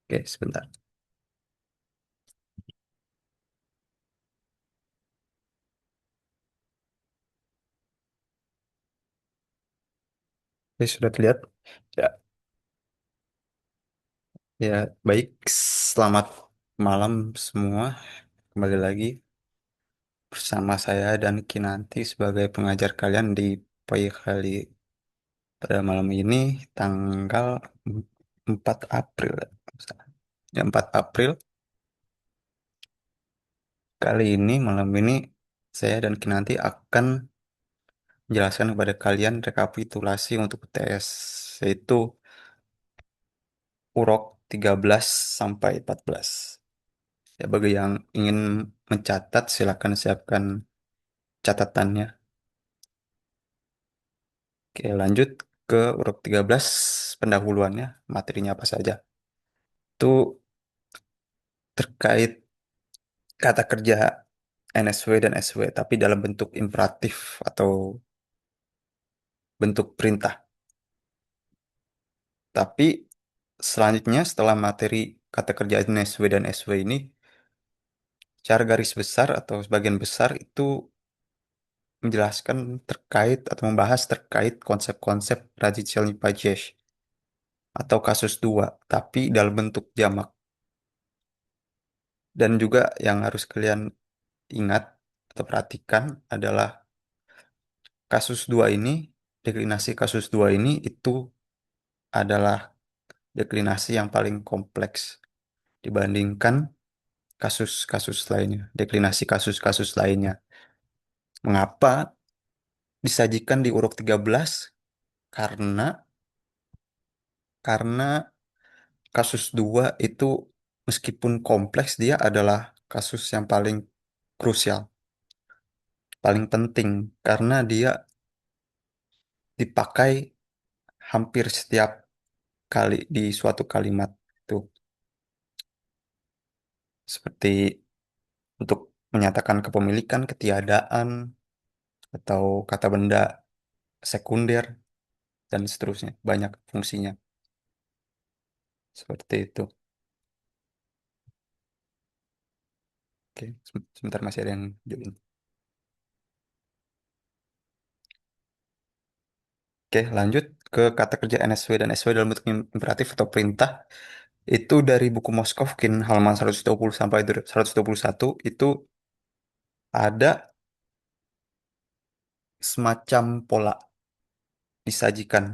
Oke, sebentar. Oke, sudah terlihat. Ya, ya, baik. Selamat malam semua. Kembali lagi bersama saya dan Kinanti sebagai pengajar kalian di Kali pada malam ini tanggal 4 April. Ya, 4 April. Kali ini malam ini saya dan Kinanti akan menjelaskan kepada kalian rekapitulasi untuk tes yaitu urok 13 sampai 14. Ya, bagi yang ingin mencatat, silakan siapkan catatannya. Oke, lanjut ke urut 13 pendahuluannya, materinya apa saja. Itu terkait kata kerja NSW dan SW, tapi dalam bentuk imperatif atau bentuk perintah. Tapi selanjutnya setelah materi kata kerja NSW dan SW ini, secara garis besar atau sebagian besar itu menjelaskan terkait atau membahas terkait konsep-konsep radicalnya Pagesh atau kasus dua, tapi dalam bentuk jamak. Dan juga yang harus kalian ingat atau perhatikan adalah kasus dua ini, deklinasi kasus dua ini itu adalah deklinasi yang paling kompleks dibandingkan kasus-kasus lainnya, deklinasi kasus-kasus lainnya. Mengapa disajikan di uruf 13? Karena karena kasus dua itu meskipun kompleks dia adalah kasus yang paling krusial, paling penting karena dia dipakai hampir setiap kali di suatu kalimat itu seperti untuk menyatakan kepemilikan, ketiadaan, atau kata benda sekunder dan seterusnya. Banyak fungsinya seperti itu. Oke, sebentar masih ada yang join. Oke, lanjut ke kata kerja NSW dan SW dalam bentuk imperatif atau perintah. Itu dari buku Moskovkin halaman 120 sampai 121 itu ada semacam pola disajikan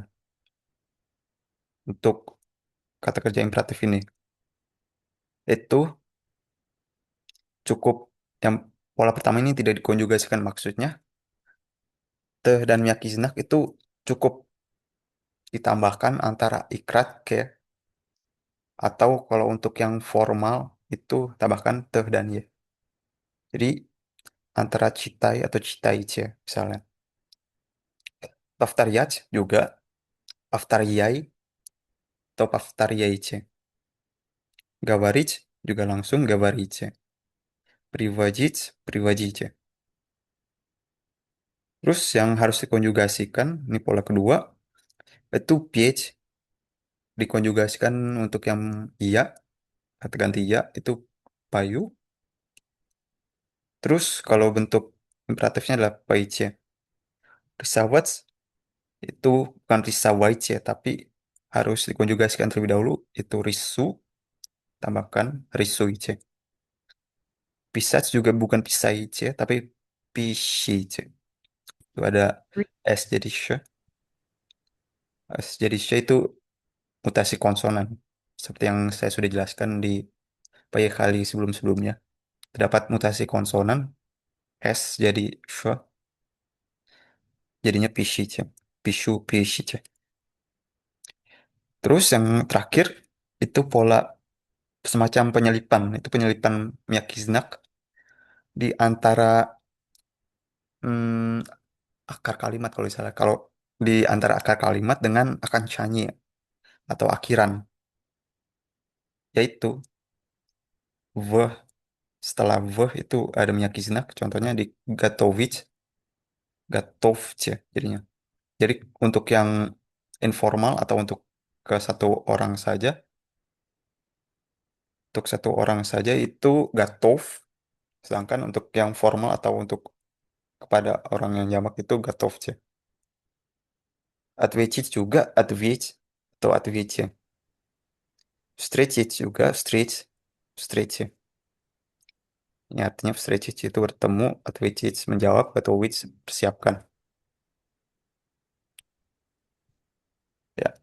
untuk kata kerja imperatif ini. Itu cukup yang pola pertama ini tidak dikonjugasikan maksudnya te dan miyakiznak itu cukup ditambahkan antara ikrat ke atau kalau untuk yang formal itu tambahkan te dan ye. Jadi antara citai atau citaice misalnya. Paftariyach juga paftariyai atau paftariyaice. Gavaric juga langsung gavarice. Privajic privajice. Terus yang harus dikonjugasikan ini pola kedua itu ph dikonjugasikan untuk yang iya kata ganti iya itu payu. Terus kalau bentuk imperatifnya adalah paice. Risawats itu bukan risawaice tapi harus dikonjugasikan terlebih dahulu itu risu tambahkan risuice. Pisats juga bukan pisaice tapi pishice. Itu ada S jadi sh. S jadi sh itu mutasi konsonan. Seperti yang saya sudah jelaskan di banyak kali sebelum-sebelumnya. Terdapat mutasi konsonan S jadi sh jadinya pishice. Pishu pishice. Terus yang terakhir itu pola semacam penyelipan. Itu penyelipan Miyakiznak di antara hmm, akar kalimat kalau misalnya. Kalau di antara akar kalimat dengan akan canyi atau akhiran. Yaitu v setelah v itu ada Miyakiznak. Contohnya di Gatovich, Gatovce jadinya. Jadi untuk yang informal atau untuk ke satu orang saja Untuk satu orang saja itu готов, sedangkan untuk yang formal atau untuk kepada orang yang jamak itu готовьте. Ответить juga ответь atau ответьте. Встретить juga встреть, встречи. Ini artinya встретить itu bertemu, ответить menjawab, готовить persiapkan. Ya,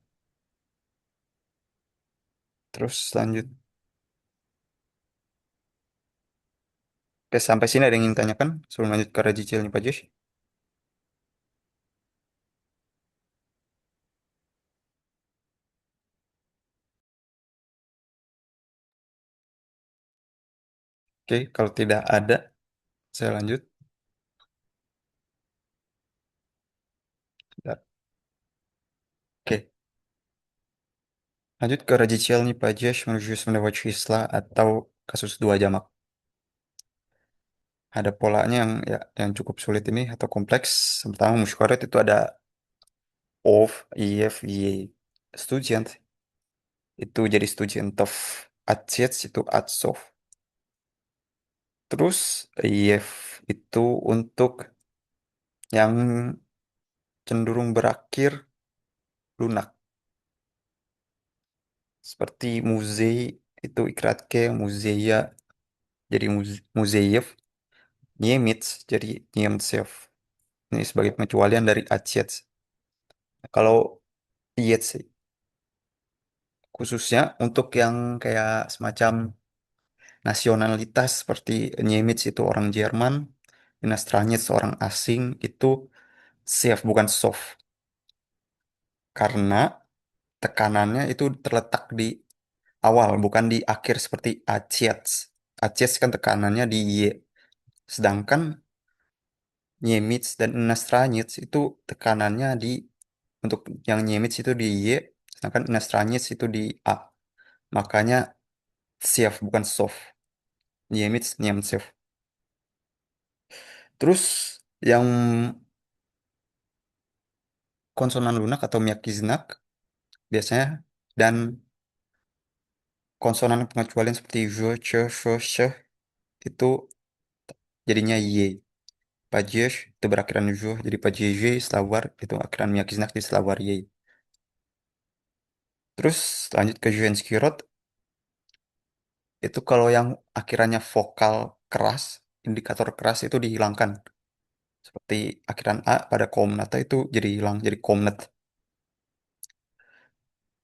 terus lanjut. Oke, sampai sini ada yang ingin tanyakan sebelum lanjut ke Rajicilnya Pak Josh? Oke, kalau tidak ada, saya lanjut. Ya. Oke, lanjut ke Rajicilnya Pak Josh menuju sembilan sisla atau kasus dua jamak. Ada polanya yang cukup sulit ini atau kompleks. Pertama, musykorat itu ada of, if, ye. Student itu jadi studentov. Отец itu отцов. Terus if itu untuk yang cenderung berakhir lunak. Seperti musei itu ikratke, muzeya jadi muzeyev, Niemits jadi Niemtsev. Ini sebagai pengecualian dari Acets. Kalau Yets khususnya untuk yang kayak semacam nasionalitas seperti Niemits itu orang Jerman, Inas orang asing itu Sef bukan soft karena tekanannya itu terletak di awal bukan di akhir seperti Acets. Acets kan tekanannya di Y. Sedangkan Niemits dan Inas itu tekanannya di untuk yang Niemits itu di Y, sedangkan Inas itu di A. Makanya Sef bukan soft. Niemits Niemtsev. Terus yang konsonan lunak atau miyakiznak biasanya dan konsonan pengecualian seperti je, che, she, she itu jadinya y. Pajesh itu berakhiran je, jadi pajeje selawar itu akhiran miyakiznak di selawar y. Terus lanjut ke Juhenski Road itu kalau yang akhirannya vokal keras, indikator keras itu dihilangkan. Seperti akhiran A pada komnata itu jadi hilang, jadi komnet.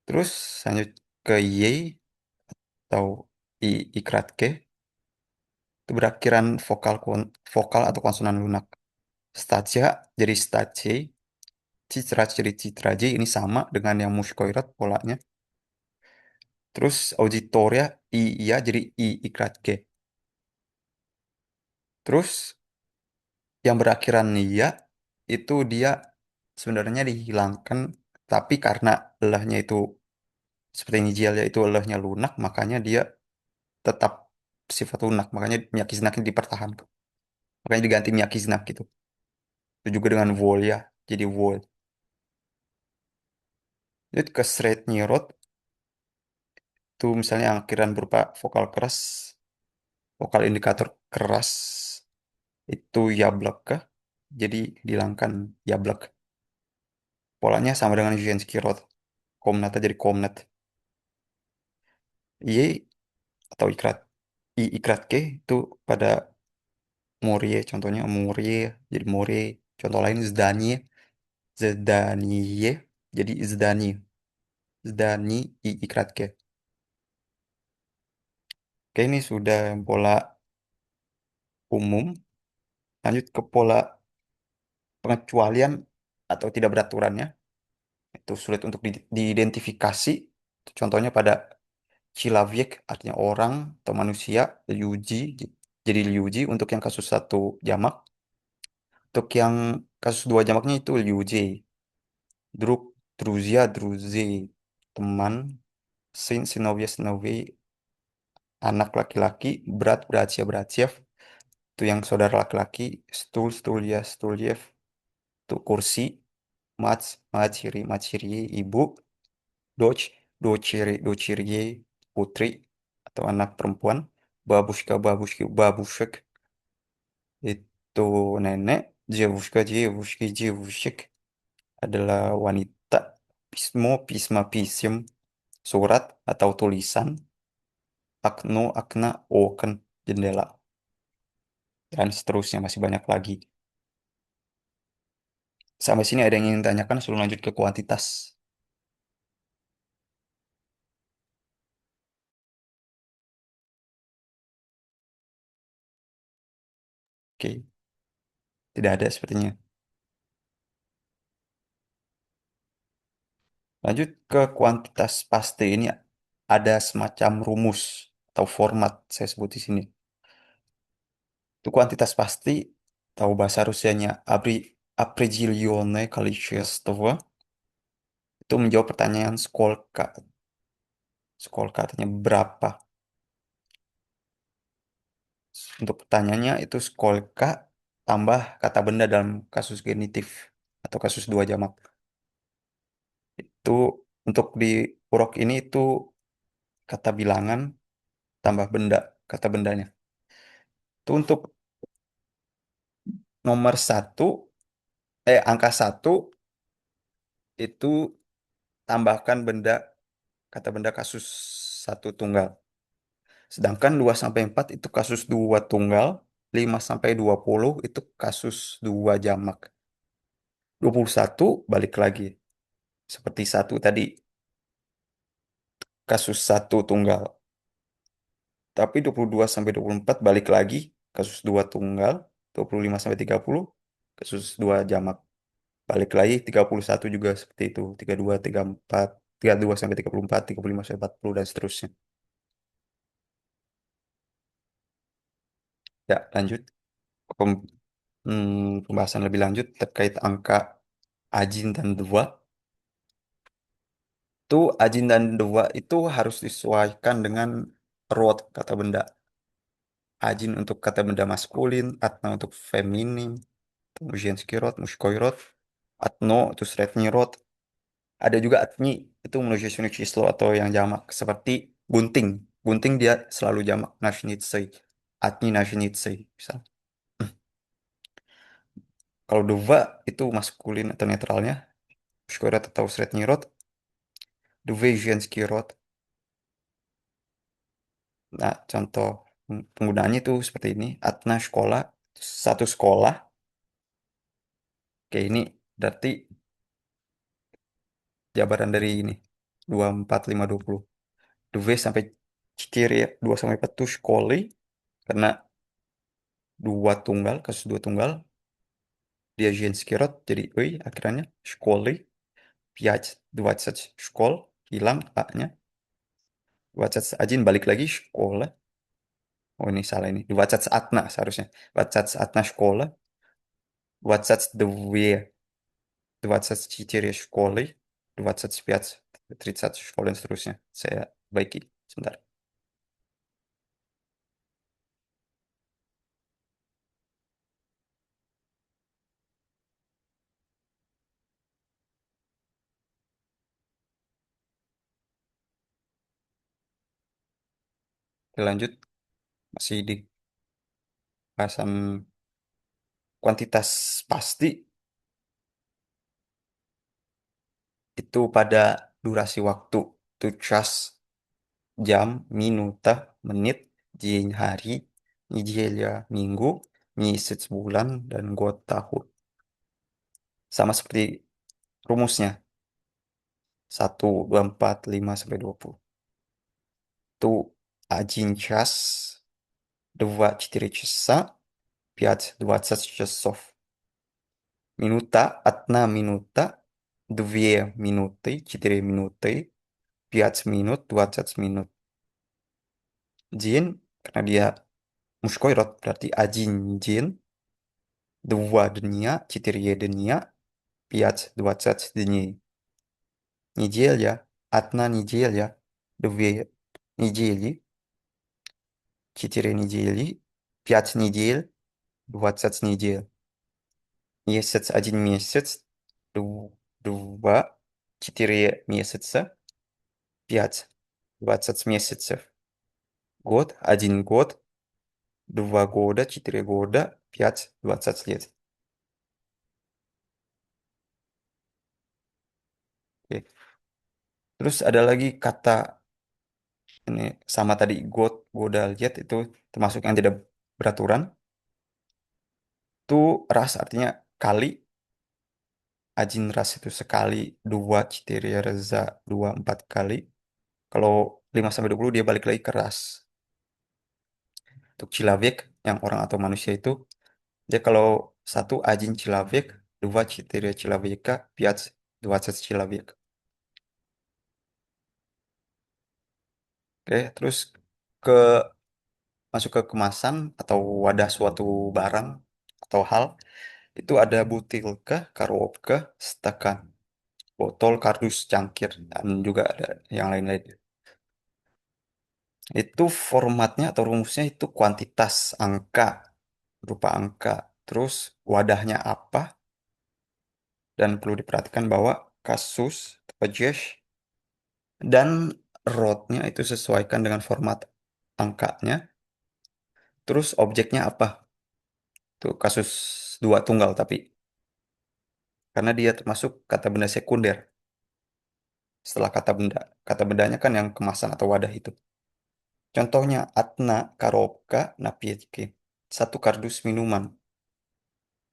Terus lanjut ke Y atau ikratke itu berakhiran vokal atau konsonan lunak. Stacja jadi stace, citraj jadi citraje, ini sama dengan yang muskoirat polanya. Terus auditoria iya jadi ikrat G. Terus yang berakhiran iya itu dia sebenarnya dihilangkan tapi karena elahnya itu seperti inisial itu elahnya lunak makanya dia tetap sifat lunak makanya miyakiznak dipertahankan. Makanya diganti miyakiznak gitu. Itu juga dengan vol ya. Jadi vol. Jadi ke straight nyerot itu misalnya yang akhiran berupa vokal keras, vokal indikator keras itu yablek kah? Jadi dihilangkan yablek. Polanya sama dengan Jujenski Road. Komnata jadi komnat. Y atau ikrat. Ikrat ke itu pada Morie. Contohnya Morie jadi Morie. Contoh lain Zdanie. Zdanie jadi Zdani. Zdani ikrat ke. Oke ini sudah pola umum. Lanjut ke pola pengecualian atau tidak beraturannya. Itu sulit untuk diidentifikasi. Contohnya pada Cilaviek artinya orang atau manusia, Liuji jadi Liuji untuk yang kasus satu jamak. Untuk yang kasus dua jamaknya itu Liuji. Druk, Druzia, Druzi, teman, Sin, Sinovia, Sinovi, anak laki-laki, Berat, Bratsia, Bratsiev, itu yang saudara laki-laki, Stul, Stulia, Stuliev, itu kursi, Mats, Matsiri, Matsiri, ibu, Doc, Dociri, Dociri, putri, atau anak perempuan. Babushka, babushki, babushek itu nenek. Jevushka, jevushki, jevushik adalah wanita. Pismo, pisma, pisim, surat atau tulisan. Akno, akna, oken, jendela. Dan seterusnya masih banyak lagi. Sampai sini ada yang ingin tanyakan sebelum lanjut ke kuantitas. Oke, tidak ada sepertinya. Lanjut ke kuantitas pasti ini ada semacam rumus atau format saya sebut di sini. Itu kuantitas pasti atau bahasa Rusianya определенное количество itu menjawab pertanyaan skolka. Skolka artinya berapa. Untuk pertanyaannya itu skolka tambah kata benda dalam kasus genitif atau kasus dua jamak. Itu untuk di urok ini itu kata bilangan tambah benda, kata bendanya. Itu untuk nomor satu, angka satu itu tambahkan benda, kata benda kasus satu tunggal. Sedangkan 2 sampai 4 itu kasus dua tunggal, 5 sampai 20 itu kasus dua jamak. 21 balik lagi. Seperti satu tadi, kasus satu tunggal. Tapi 22 sampai 24 balik lagi, kasus dua tunggal. 25 sampai 30 kasus dua jamak. Balik lagi 31 juga seperti itu. 32, 34, 32 sampai 34, 35 sampai 40 dan seterusnya. Ya, lanjut. Pem- Pembahasan lebih lanjut terkait angka Ajin dan Dewa. Itu Ajin dan Dewa itu harus disesuaikan dengan rod kata benda. Ajin untuk kata benda maskulin, Atna untuk feminim, женский род, мужской род, Atno itu srednji rod. Ada juga Atni itu множественное число atau yang jamak seperti gunting. Gunting dia selalu jamak ножницы. Atni ножницы misal. Kalau Dewa itu maskulin atau netralnya, мужской род atau srednji rod, Dve женский род. Nah, contoh penggunaannya itu seperti ini. Atna sekolah, satu sekolah. Oke, ini berarti jabaran dari ini. 24, 5, 20. Dua sampai ciri ya. 2 sampai 4 itu sekoli. Karena dua tunggal, kasus dua tunggal. Dia женский род, jadi ui akhirnya. Sekoli. 5, 20 школ. Hilang A-nya. 20 ajin balik lagi sekolah. Oh ini salah ini. 20 atna seharusnya. 20 atna sekolah. 22 24 школы, 25, 30 школ dan seterusnya. Saya baiki sebentar. Kita lanjut masih di bahasan kuantitas pasti itu pada durasi waktu. Itu час, jam, minuta, menit, день, hari, неделя, minggu, месяц, bulan, dan год, tahun. Sama seperti rumusnya. 1, 2, 4, 5, sampai 20. Itu один час, 2, 4 часа, 5, 20 часов. Minuta, одна минута, 2 минуты, 4 минуты, 5 минут, 20 минут. День, karena dia мужской род, berarti один день, 2 дня, 4 дня, 5, 20 дней. Неделя, одна неделя, 2 недели, 4 недели, 5 недель, 20 недель. Месяц, 1 месяц, 2, 4 месяца, 5, 20 месяцев. год, один год, 2 года, 4 года, 5, 20 лет. Oke. Terus ada lagi kata ini sama tadi god, goda, lihat itu termasuk yang tidak beraturan. Itu ras artinya kali, ajin ras itu sekali, dua citeria reza, dua, 4 kali. Kalau 5 sampai 20 dia balik lagi ke ras. Untuk cilavik yang orang atau manusia itu dia kalau satu ajin cilavik, dua citeria cilavika, piat, dua set cilavik. Oke, terus ke masuk ke kemasan atau wadah suatu barang atau hal itu ada butilka, karopka, stakan, botol, kardus, cangkir, dan juga ada yang lain-lain. Itu formatnya atau rumusnya itu kuantitas angka, berupa angka. Terus wadahnya apa? Dan perlu diperhatikan bahwa kasus, pages, dan rodnya itu sesuaikan dengan format angkanya. Terus objeknya apa? Itu kasus dua tunggal tapi karena dia termasuk kata benda sekunder setelah kata benda. Kata bendanya kan yang kemasan atau wadah itu. Contohnya Atna Karopka Napietke. Satu kardus minuman.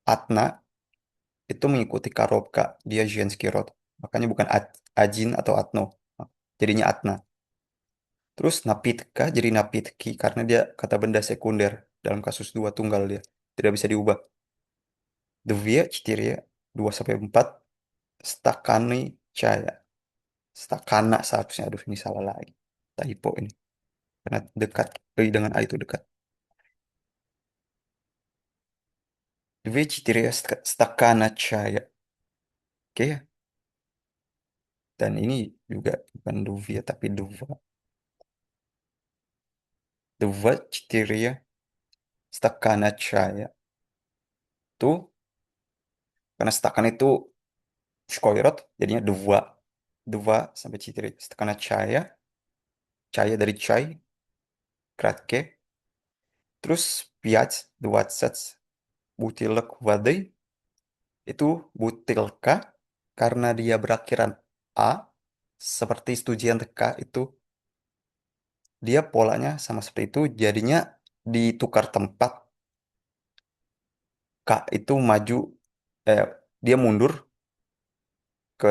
Atna itu mengikuti Karopka, dia Zhenski rod. Makanya bukan Ajin atau Atno. Jadinya Atna. Terus Napitka jadi Napitki karena dia kata benda sekunder dalam kasus dua tunggal dia. Tidak bisa diubah. Devia Citiria 2 sampai 4 Stakani Caya. Stakana seharusnya. Aduh ini salah lagi. Typo ini. Karena dekat. Dengan A itu dekat. Dve четыре стакана чая. Oke ya. Dan ini juga bukan duvia tapi duva. Dua четыре стакана чая. Tuh, karena stakan itu shkoirot, jadinya dua. Dua sampai четыре стакана чая. Caya dari chai, kratke. Terus пять, 20 бутылок воды. Itu butilka karena dia berakhiran A. Seperti studian K itu dia polanya sama seperti itu jadinya ditukar tempat K itu maju eh, dia mundur ke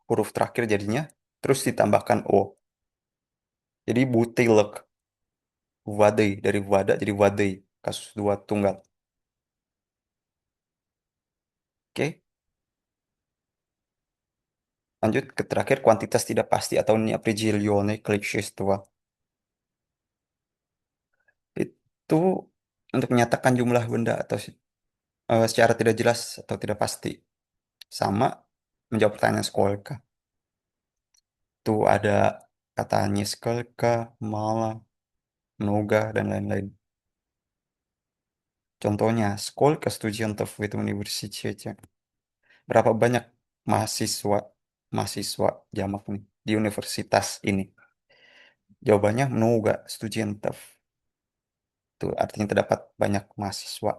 huruf terakhir jadinya terus ditambahkan O jadi butilek wadai dari wada jadi wadai kasus dua tunggal. Oke, lanjut ke terakhir kuantitas tidak pasti atau neaprigilione количество itu untuk menyatakan jumlah benda atau secara tidak jelas atau tidak pasti sama menjawab pertanyaan skolka. Tuh ada kata nyeselka, malah, noga, dan lain-lain. Contohnya, сколько студентов в этом университете? Berapa banyak mahasiswa mahasiswa jamak nih di universitas ini? Jawabannya много студентов. Itu artinya terdapat banyak mahasiswa.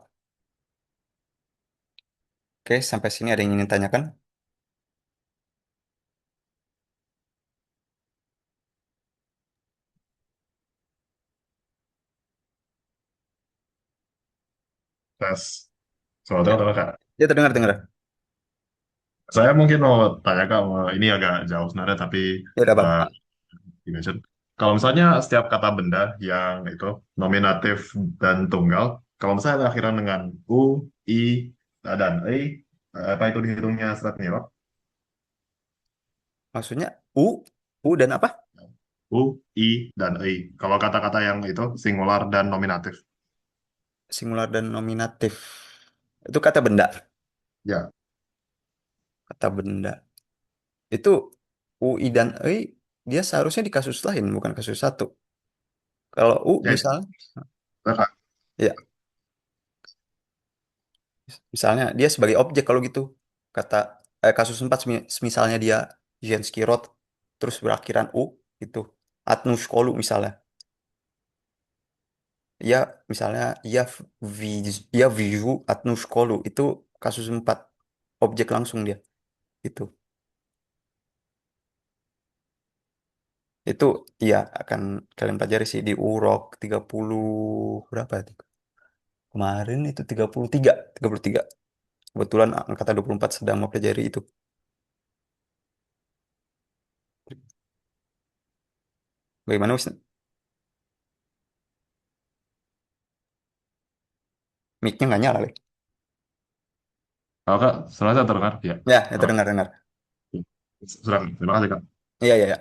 Oke, sampai sini ada yang ingin tanyakan? Tes. Soal Ya, tahu Kak. ya terdengar dengar. Saya mungkin mau tanya Kak, ini agak jauh sebenarnya tapi Ya udah bang. eh, dimention. Kalau misalnya setiap kata benda yang itu nominatif dan tunggal, kalau misalnya akhiran dengan u, i, dan e, apa itu dihitungnya serat nilai? Maksudnya u dan apa? U, i, dan e. Kalau kata-kata yang itu singular dan nominatif, Singular dan nominatif. Itu kata benda. ya. Kata benda. Itu UI dan EI dia seharusnya di kasus lain bukan kasus satu. Kalau U Ya itu. misal, Kak. ya misalnya dia sebagai objek kalau gitu. Kata kasus 4 misalnya dia Jenski Rod terus berakhiran U itu Atnushkolu misalnya. Ya, misalnya ya viju atnu skolu itu kasus 4 objek langsung dia itu. Itu ya akan kalian pelajari sih di UROK 30 berapa itu? Kemarin itu 33. Kebetulan angkatan 24 sedang mempelajari itu. Bagaimana Wisnu? Mic-nya nggak nyala, lagi. Kalau Kak, selasa terdengar? Ya. Ya, itu Oh, dengar-dengar. iya. Sudah, terima kasih Kak. Iya, iya, iya.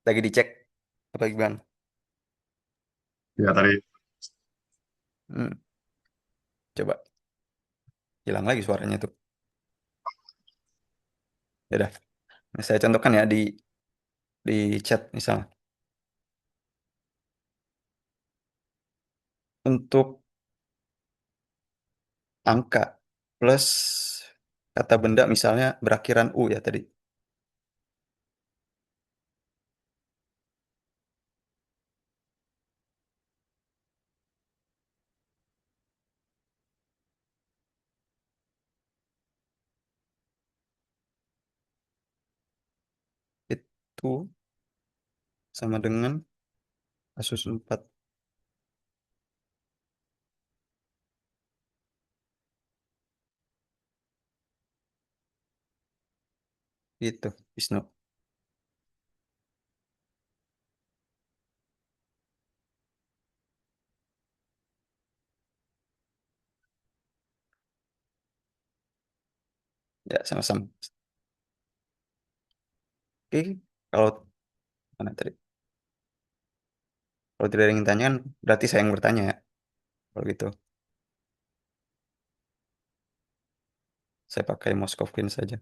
Lagi dicek apa gimana? Ya tadi, Hmm, coba hilang lagi suaranya tuh. Ya udah. Nah, saya contohkan ya di chat misalnya. Untuk angka plus kata benda misalnya berakhiran U ya tadi. Itu sama dengan kasus 4. Itu, Wisnu. Ya, sama-sama. Oke, kalau mana tadi? Kalau tidak ada yang tanya kan berarti saya yang bertanya ya. Kalau gitu, saya pakai Moskov Queen saja.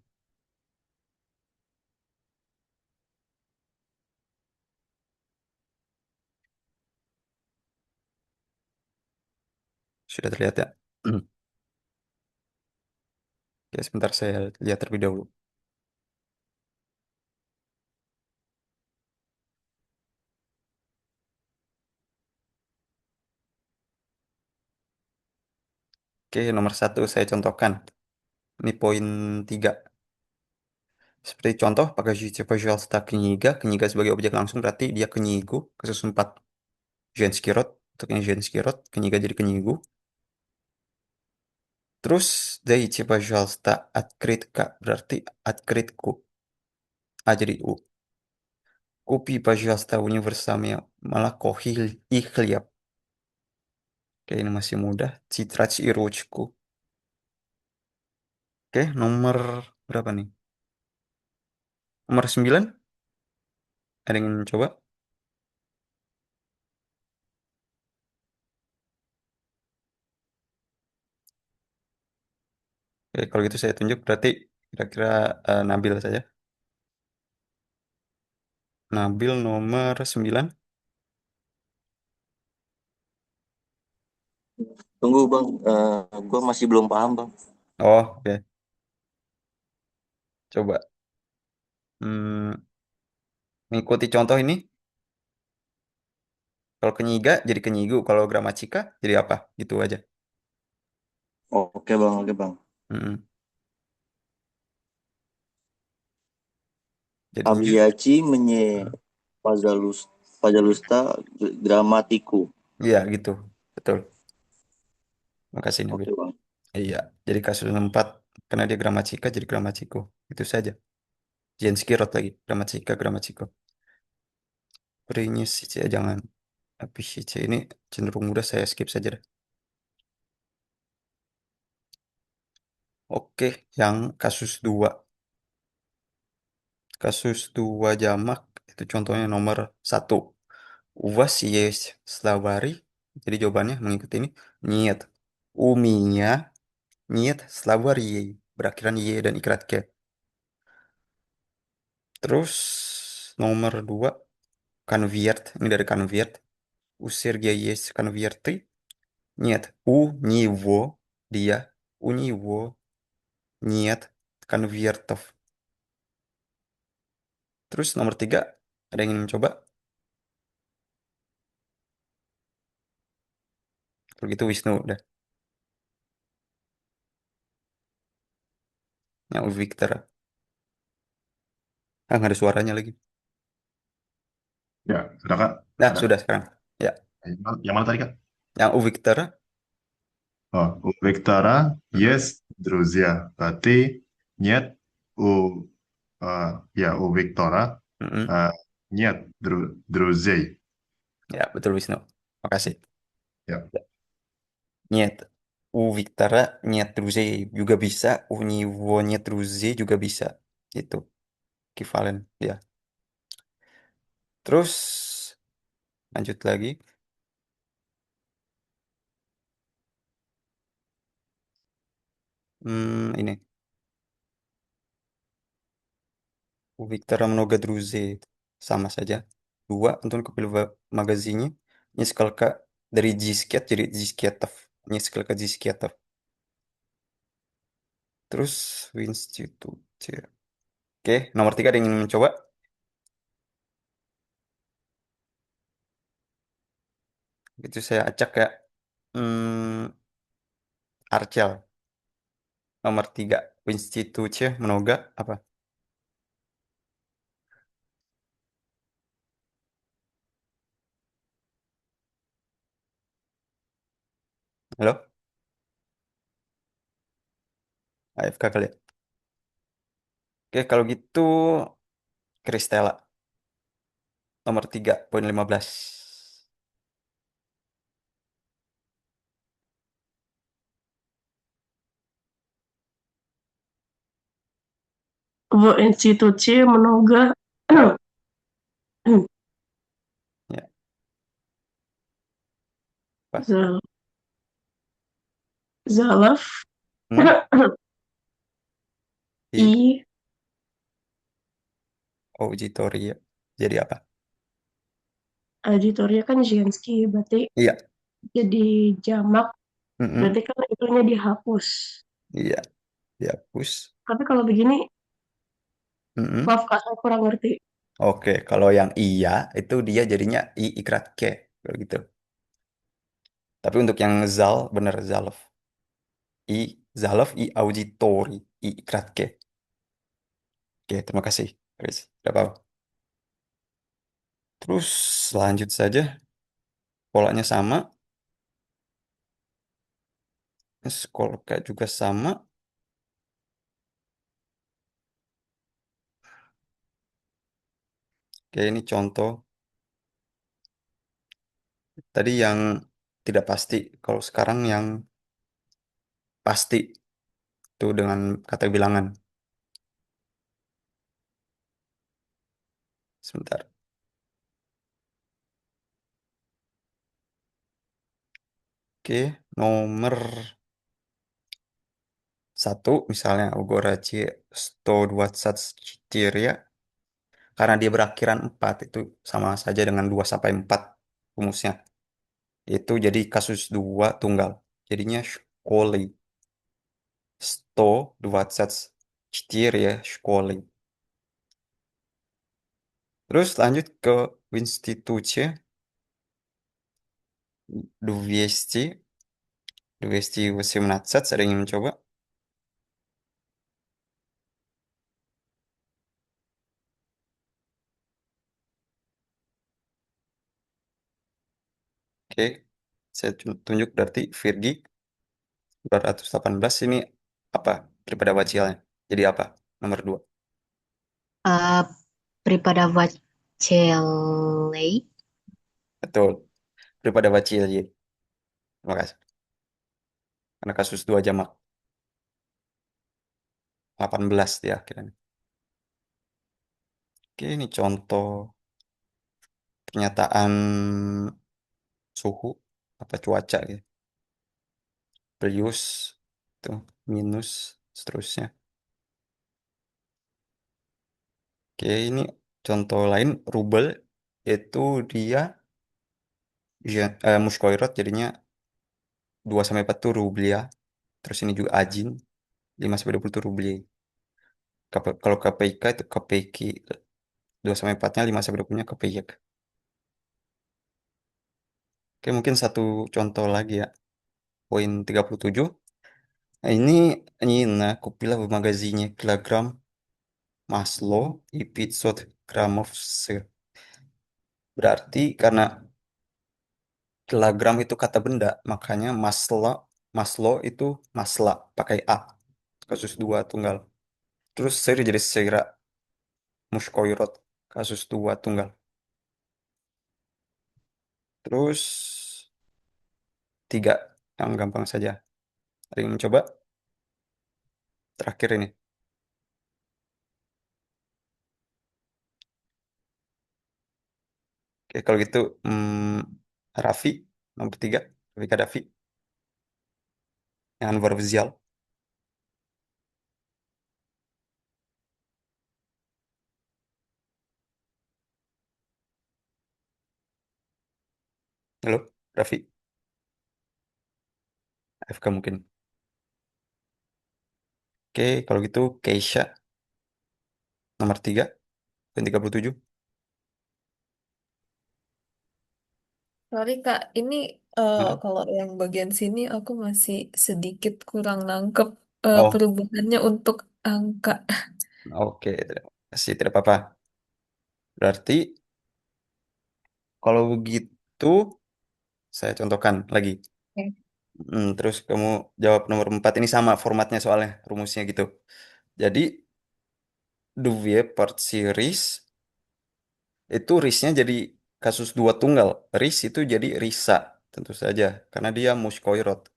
Sudah terlihat ya? Oke, sebentar saya lihat terlebih dahulu. Oke, nomor 1 saya contohkan. Ini poin 3. Seperti contoh, pakai Pожалуйста, kniga. Kniga sebagai objek langsung berarti dia knigu. Kasus 4. Женский род. Untuk yang женский род, kniga jadi knigu. Terus, дайте, пожалуйста, открытка. Berarti открытку. A jadi U. Купи, пожалуйста, универсамnya. Молоко и хлеб. Oke, ini masih mudah. Тетрадь и ручку. Oke, nomor berapa nih? Nomor 9. Ada yang ingin coba? Oke, kalau gitu saya tunjuk berarti kira-kira Nabil saja. Nabil nomor 9. Tunggu bang, gue masih belum paham bang. Oh, oke. Coba. Hmm, mengikuti contoh ini. Kalau kenyiga jadi kenyigu. Kalau gramatika jadi apa? Gitu aja. Oke bang. Mm-mm. Jadinya, Aliaci menye eh, Pazalus Pazalusta Gramatiku. iya gitu. Betul. Makasih Nabil. Oke bang. Iya. Jadi kasus 4. Karena dia gramatika jadi gramatiku. Itu saja. Jenski rot lagi. Gramatika, gramatiko. Принесите, jangan. Пишите. Ini cenderung mudah. Saya skip saja deh. Oke. Yang kasus 2. Kasus 2 jamak. Itu contohnya nomor 1. У вас есть словари? Jadi jawabannya mengikuti ini. Нет. У меня нет словарей. Berakhiran Y dan ikrat K. Terus nomor 2. Convert. Ini dari convert. У Сергея есть конверты? Нет. У него. Dia. У него нет конвертов. Terus nomor 3. Ada yang ingin mencoba? Kalau gitu Wisnu udah. Yang U Victor. Ah, nggak ada suaranya lagi. Ya, sudah Kak? Nah, Ada. sudah sekarang. Ya, Yang mana tadi Kak? yang U Victor. Oh, у Виктора Mm-mm. есть друзья. Berarti нет у ya у Виктора Mm-mm. uh, нет друзей. Ya, betul Wisnu. Makasih. Ya. Нет. U Victor, нет друзей juga bisa. У него нет друзей juga bisa. Itu. Equivalent. Ya. Terus, lanjut lagi. Ini. У Виктора много друзей. Sama saja. Dua, Антон купил в магазине несколько dari дискет jadi дискетов. Несколько дискетов. Terus, в институте. Oke, nomor tiga ada yang ingin mencoba? Itu saya acak ya. Hmm, Archel. Nomor tiga. В институте много apa? Halo? AFK kali ya? Oke, kalau gitu Kristela. Nomor tiga, poin 15. В институте много Ya, apa? залов Hmm? Di и auditoria. Jadi apa? auditornya kan Zensky, berarti Iya. jadi jamak, Mm-mm. berarti kan itunya dihapus. Iya, dihapus. Tapi kalau begini, Mm-mm. maaf Kak, saya kurang ngerti. Oke, kalau yang iya itu dia jadinya i ikrat ke, kalau gitu. Tapi untuk yang zal bener zalf. I zalf i auditori i ikrat ke. Oke, terima kasih, Chris. Udah paham. Terus lanjut saja. Polanya sama. Skolka juga sama. Oke, ini contoh. Tadi yang tidak pasti. Kalau sekarang yang pasti itu dengan kata bilangan. Sebentar. Oke, nomor satu misalnya Ugoraci 124 ya. Karena dia berakhiran 4 itu sama saja dengan 2 sampai 4 rumusnya. Itu jadi kasus 2 tunggal. Jadinya школы. 124 школы. Terus lanjut ke institutnya 200 218 ada yang ingin mencoba? Oke, saya tunjuk berarti Virgi 218 ini apa daripada wacilnya. Jadi apa? Nomor 2. Eh, Prepodavacelei. Betul. Daripada wacil jadi. Terima kasih. Karena kasus 2 jamak 18 dia akhirnya. Oke, ini contoh pernyataan suhu apa cuaca ya. Plus tuh minus seterusnya. Oke, ini contoh lain rubel itu dia muskoirot jadinya 2 sampai 4 tuh rublia. Terus ini juga ajin 5 sampai 20 tuh rubli. Kalau KPIK itu KPIK 2 sampai 4-nya 5 sampai 20-nya KPIK. Oke, mungkin satu contoh lagi ya. poin 37. Nah, ini aku pilih magazinnya kilogram Maslow i 500 gramów. Berarti karena kilogram itu kata benda, makanya Maslow itu masla pakai A. Kasus dua tunggal. Terus seri jadi sera muskoirot kasus dua tunggal. Terus tiga yang gampang saja. Ada yang mencoba? Terakhir ini. Oke, kalau gitu Raffi nomor tiga, Raffi Kadafi yang Anwar Vizial. Halo, Raffi, AFK mungkin. Oke, kalau gitu Keisha nomor tiga, poin 37. Sorry Kak, ini Hah? kalau yang bagian sini aku masih sedikit kurang nangkep Oh, perubahannya untuk angka. oke, terima kasih, tidak apa-apa. Berarti kalau begitu saya contohkan lagi. Oke. Terus kamu jawab nomor 4 ini sama formatnya soalnya rumusnya gitu. Jadi Duvier part series itu risnya jadi kasus dua tunggal. Ris itu jadi risa tentu saja karena dia muskoirot.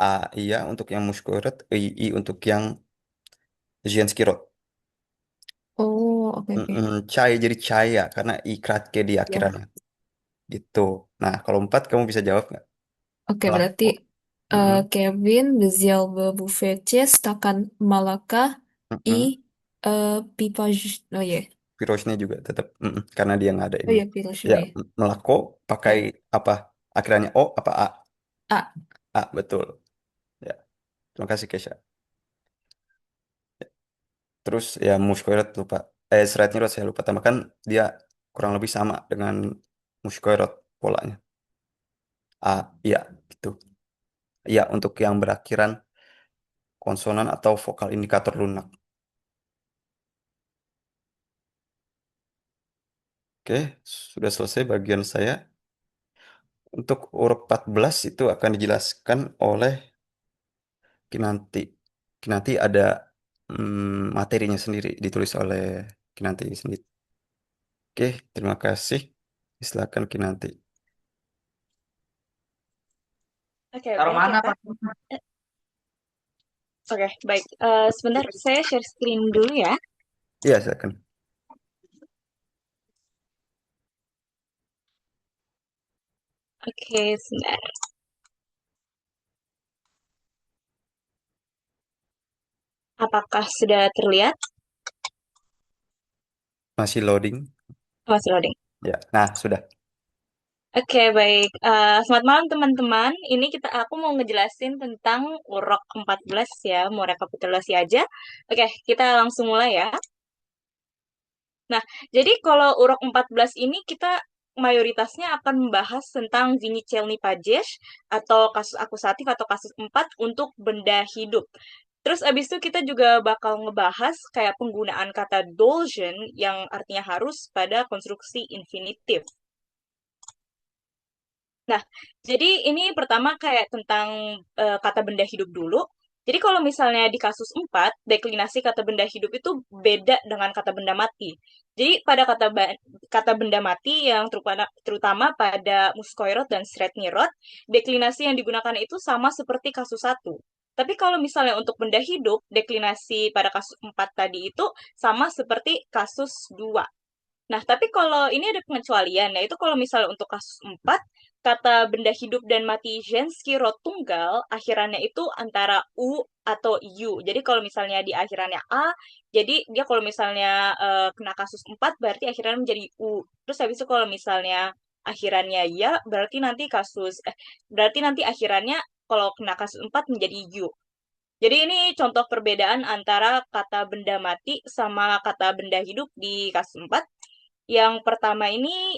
A iya untuk yang muskoirot, I untuk yang Jenskirot. Oh, oke oke. Cahaya jadi cahaya karena ikrat ke di Ya. akhirannya gitu. Nah kalau 4 kamu bisa jawab nggak? Oke, Salah. berarti Oh, mm-mm, Kevin, Bezialbe, Bufece, Stakan Malaka, I, mm-mm. Pipaj, oh ya, Virusnya juga tetap karena dia nggak ada oh ini. ya, Pirosh, Ya, oh ya. melako pakai Ya. apa? Akhirannya O apa A? A. A, betul. Ya, terima kasih Kesha. Terus ya muskoirot lupa. Seratnya saya lupa tambahkan dia kurang lebih sama dengan muskoirot polanya. A, iya gitu. Iya untuk yang berakhiran konsonan atau vokal indikator lunak. Oke, sudah selesai bagian saya. Untuk huruf 14 itu akan dijelaskan oleh Kinanti. Kinanti ada materinya sendiri ditulis oleh Kinanti sendiri. Oke, terima kasih. Silakan Kinanti. Oke, baik ya, Kak. Oke, baik. Sebentar, saya share screen dulu ya. Iya, silakan. Oke, sebentar. Apakah sudah terlihat? Masih loading. Masih loading. Ya, nah sudah. Oke, baik. Selamat malam, teman-teman. Ini aku mau ngejelasin tentang urok 14 ya, mau rekapitulasi aja. Oke, kita langsung mulai ya. Nah, jadi kalau urok 14 ini kita mayoritasnya akan membahas tentang Vinicielny Pages atau kasus akusatif atau kasus 4 untuk benda hidup. Terus abis itu kita juga bakal ngebahas kayak penggunaan kata dolgen yang artinya harus pada konstruksi infinitif. Nah, jadi ini pertama kayak tentang kata benda hidup dulu. Jadi kalau misalnya di kasus 4 deklinasi kata benda hidup itu beda dengan kata benda mati. Jadi pada kata benda mati yang terutama pada muskoirot dan sretnirot, deklinasi yang digunakan itu sama seperti kasus satu. Tapi kalau misalnya untuk benda hidup, deklinasi pada kasus 4 tadi itu sama seperti kasus 2. Nah, tapi kalau ini ada pengecualian, yaitu kalau misalnya untuk kasus 4, kata benda hidup dan mati Jenski rod tunggal, akhirannya itu antara U atau U. Jadi kalau misalnya di akhirannya A, jadi dia kalau misalnya kena kasus 4, berarti akhirannya menjadi U. Terus habis itu kalau misalnya akhirannya ya, berarti nanti akhirannya kalau kena kasus 4 menjadi U. Jadi ini contoh perbedaan antara kata benda mati sama kata benda hidup di kasus 4. Yang pertama ini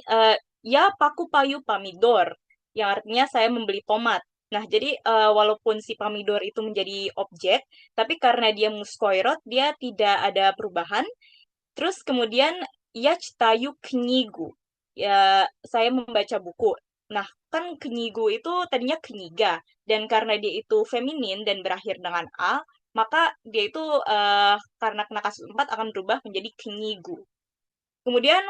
ya paku payu pamidor, yang artinya saya membeli tomat. Nah, jadi walaupun si pamidor itu menjadi objek, tapi karena dia muskoirot, dia tidak ada perubahan. Terus kemudian ya citayu knigu. Ya, saya membaca buku. Nah, kan knigu itu tadinya kniga. Dan karena dia itu feminin dan berakhir dengan a, maka dia itu karena kena kasus 4 akan berubah menjadi knigu. Kemudian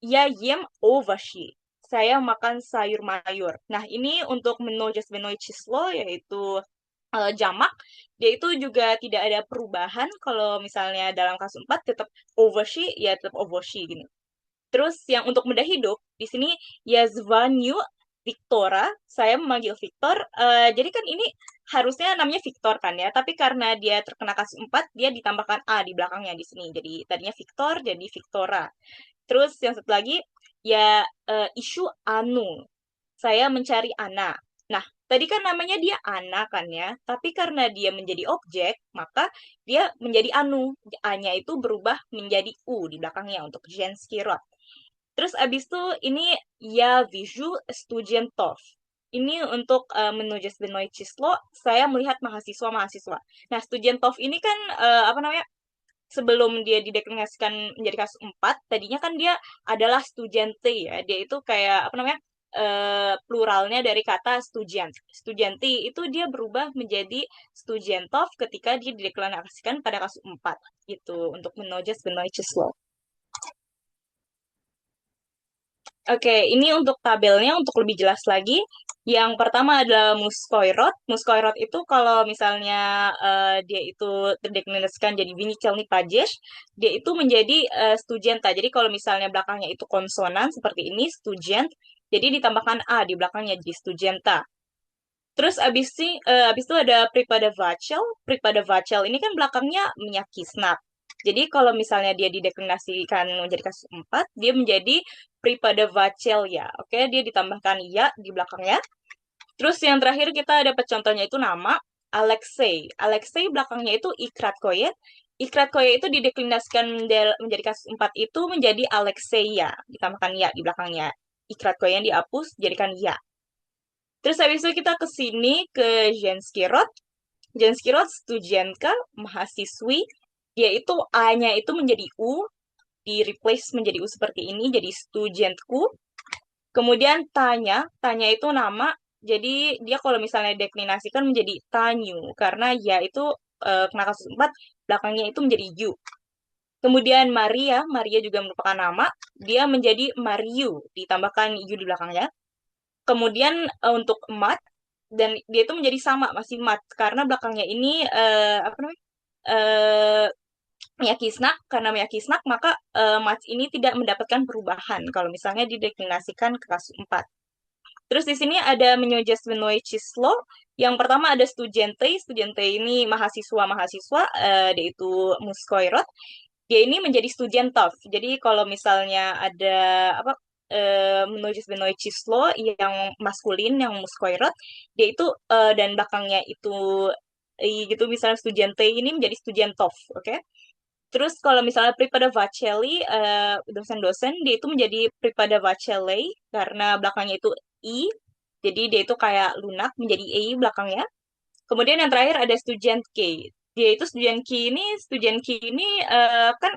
ya yem ovashi. Saya makan sayur mayur. Nah, ini untuk menu Jasmine Chislo yaitu jamak, dia itu juga tidak ada perubahan kalau misalnya dalam kasus 4 tetap ovoshi, ya tetap ovoshi gini. Terus yang untuk benda hidup, di sini Yazvanyu Victora, saya memanggil Victor, jadi kan ini harusnya namanya Victor kan ya, tapi karena dia terkena kasus 4, dia ditambahkan A di belakangnya di sini. Jadi tadinya Victor, jadi Victora. Terus yang satu lagi, ya isu Anu, saya mencari Ana. Nah, tadi kan namanya dia Ana kan ya, tapi karena dia menjadi objek, maka dia menjadi Anu. A-nya itu berubah menjadi U di belakangnya untuk Jenski Rod. Terus abis itu ini ya visual studentov. Ini untuk menuju Benoit Cislo, saya melihat mahasiswa-mahasiswa. Nah, studentov ini kan apa namanya? Sebelum dia dideklarasikan menjadi kasus 4, tadinya kan dia adalah studente ya. Dia itu kayak apa namanya? Pluralnya dari kata student. Studenti itu dia berubah menjadi studentov ketika dia dideklarasikan pada kasus 4 gitu untuk menojas Benoit Cislo. Oke, ini untuk tabelnya untuk lebih jelas lagi. Yang pertama adalah muskoirot. Muskoirot itu kalau misalnya dia itu terdeklarasikan jadi vinicelni pajes, dia itu menjadi studenta. Jadi kalau misalnya belakangnya itu konsonan seperti ini, student, jadi ditambahkan A di belakangnya jadi studenta. Terus abis itu ada Pripada Vachel. Pripada Vachel ini kan belakangnya menyakisnap. Jadi kalau misalnya dia dideklinasikan menjadi kasus 4, dia menjadi Pripada Vachel ya. Oke, dia ditambahkan ya di belakangnya. Terus yang terakhir kita dapat contohnya itu nama Alexei. Alexei belakangnya itu Ikrat Koyet. Ikrat Koyet itu dideklinasikan menjadi kasus 4 itu menjadi Alexei ya. Ditambahkan ya di belakangnya. Ikrat Koyet yang dihapus, jadikan ya. Terus habis itu kita ke sini ke Jenskirot. Jenskirot studienka, mahasiswi. Dia itu A-nya itu menjadi U, di replace menjadi U seperti ini, jadi studentku. Kemudian tanya itu nama, jadi dia kalau misalnya deklinasikan menjadi tanyu, karena ya itu kena kasus 4, belakangnya itu menjadi U. Kemudian Maria, Maria juga merupakan nama, dia menjadi Mariu, ditambahkan U di belakangnya. Kemudian untuk mat, dan dia itu menjadi sama, masih mat, karena belakangnya ini apa namanya? eh Miyakisnak, karena Miyakisnak, maka mat ini tidak mendapatkan perubahan kalau misalnya dideklinasikan ke kasus 4. Terus di sini ada menyojas Benoit Cislo. Yang pertama ada studente. Studente ini mahasiswa-mahasiswa, dia itu muskoirot. Dia ini menjadi studentov. Jadi kalau misalnya ada apa menojis Benoit Cislo yang maskulin, yang muskoirot, dia itu dan belakangnya itu gitu misalnya studente ini menjadi studentov, oke? Terus kalau misalnya Pripada Vacelli, dosen-dosen, dia itu menjadi Pripada Vacelli karena belakangnya itu I, jadi dia itu kayak lunak menjadi I belakangnya. Kemudian yang terakhir ada student K. Dia itu student K ini kan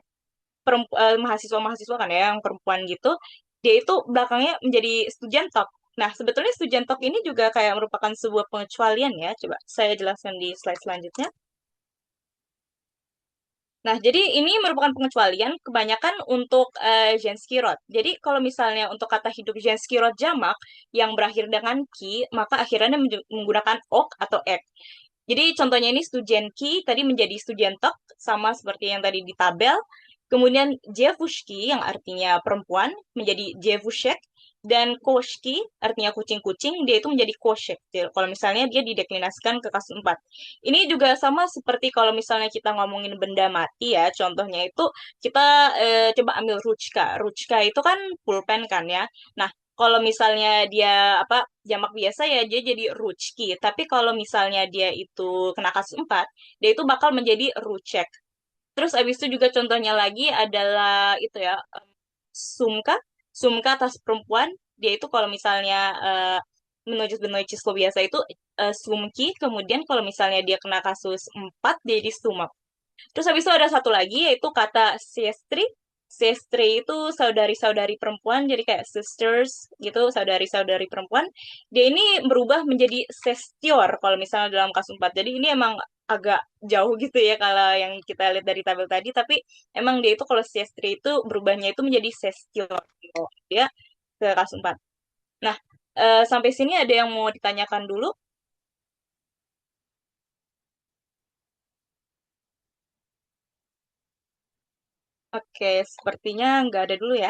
mahasiswa-mahasiswa kan ya, yang perempuan gitu. Dia itu belakangnya menjadi student talk. Nah, sebetulnya student talk ini juga kayak merupakan sebuah pengecualian ya. Coba saya jelaskan di slide selanjutnya. Nah, jadi ini merupakan pengecualian kebanyakan untuk Genskirot. Jadi kalau misalnya untuk kata hidup Genskirot jamak yang berakhir dengan ki, maka akhirannya menggunakan ok atau ek. Jadi contohnya ini studenki tadi menjadi studentok sama seperti yang tadi di tabel. Kemudian Jevushki yang artinya perempuan menjadi Jevushek, dan Koshki artinya kucing-kucing, dia itu menjadi Koshek. Kalau misalnya dia dideklinasikan ke kasus 4. Ini juga sama seperti kalau misalnya kita ngomongin benda mati ya, contohnya itu kita coba ambil Ruchka. Ruchka itu kan pulpen kan ya. Nah, kalau misalnya dia apa jamak biasa ya dia jadi Ruchki, tapi kalau misalnya dia itu kena kasus 4, dia itu bakal menjadi Ruchek. Terus abis itu juga contohnya lagi adalah itu ya Sumka. Sumka atas perempuan, dia itu kalau misalnya menuju Benoit-Cislo biasa itu Sumki, kemudian kalau misalnya dia kena kasus 4 dia jadi Sumak. Terus habis itu ada satu lagi yaitu kata siestri. Siestri itu saudari-saudari perempuan, jadi kayak sisters gitu, saudari-saudari perempuan. Dia ini berubah menjadi sestior kalau misalnya dalam kasus 4. Jadi ini emang agak jauh gitu ya kalau yang kita lihat dari tabel tadi, tapi emang dia itu kalau siestri itu berubahnya itu menjadi sestior gitu. Dia ke kasus 4. Nah, sampai sini ada yang mau ditanyakan dulu? Oke, sepertinya nggak ada dulu ya.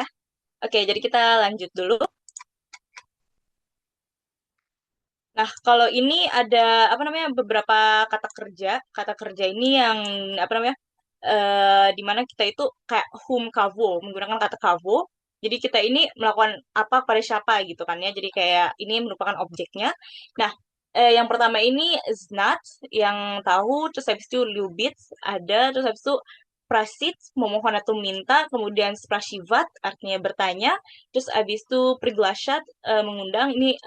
Oke, jadi kita lanjut dulu. Nah, kalau ini ada apa namanya beberapa kata kerja. Kata kerja ini yang apa namanya di mana kita itu kayak whom kavo menggunakan kata kavo. Jadi kita ini melakukan apa pada siapa gitu kan ya. Jadi kayak ini merupakan objeknya. Nah, yang pertama ini znat yang tahu, terus habis itu любит ada, terus habis itu prasit memohon atau minta, kemudian sprashivat artinya bertanya, terus habis itu priglashat mengundang. Ini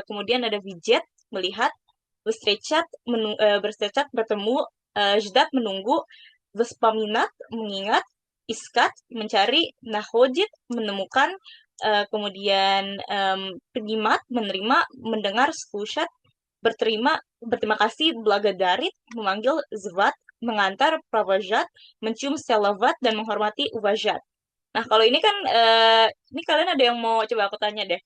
kemudian ada widget melihat, berstrechat bertemu, jdat menunggu, vespaminat mengingat, iskat mencari, nahodit menemukan, kemudian primat menerima, mendengar, skushat berterima kasih, blagadarit memanggil, zvat mengantar, pravajat mencium, selavat dan menghormati, uvajat. Nah, kalau ini kan ini kalian ada yang mau coba aku tanya deh.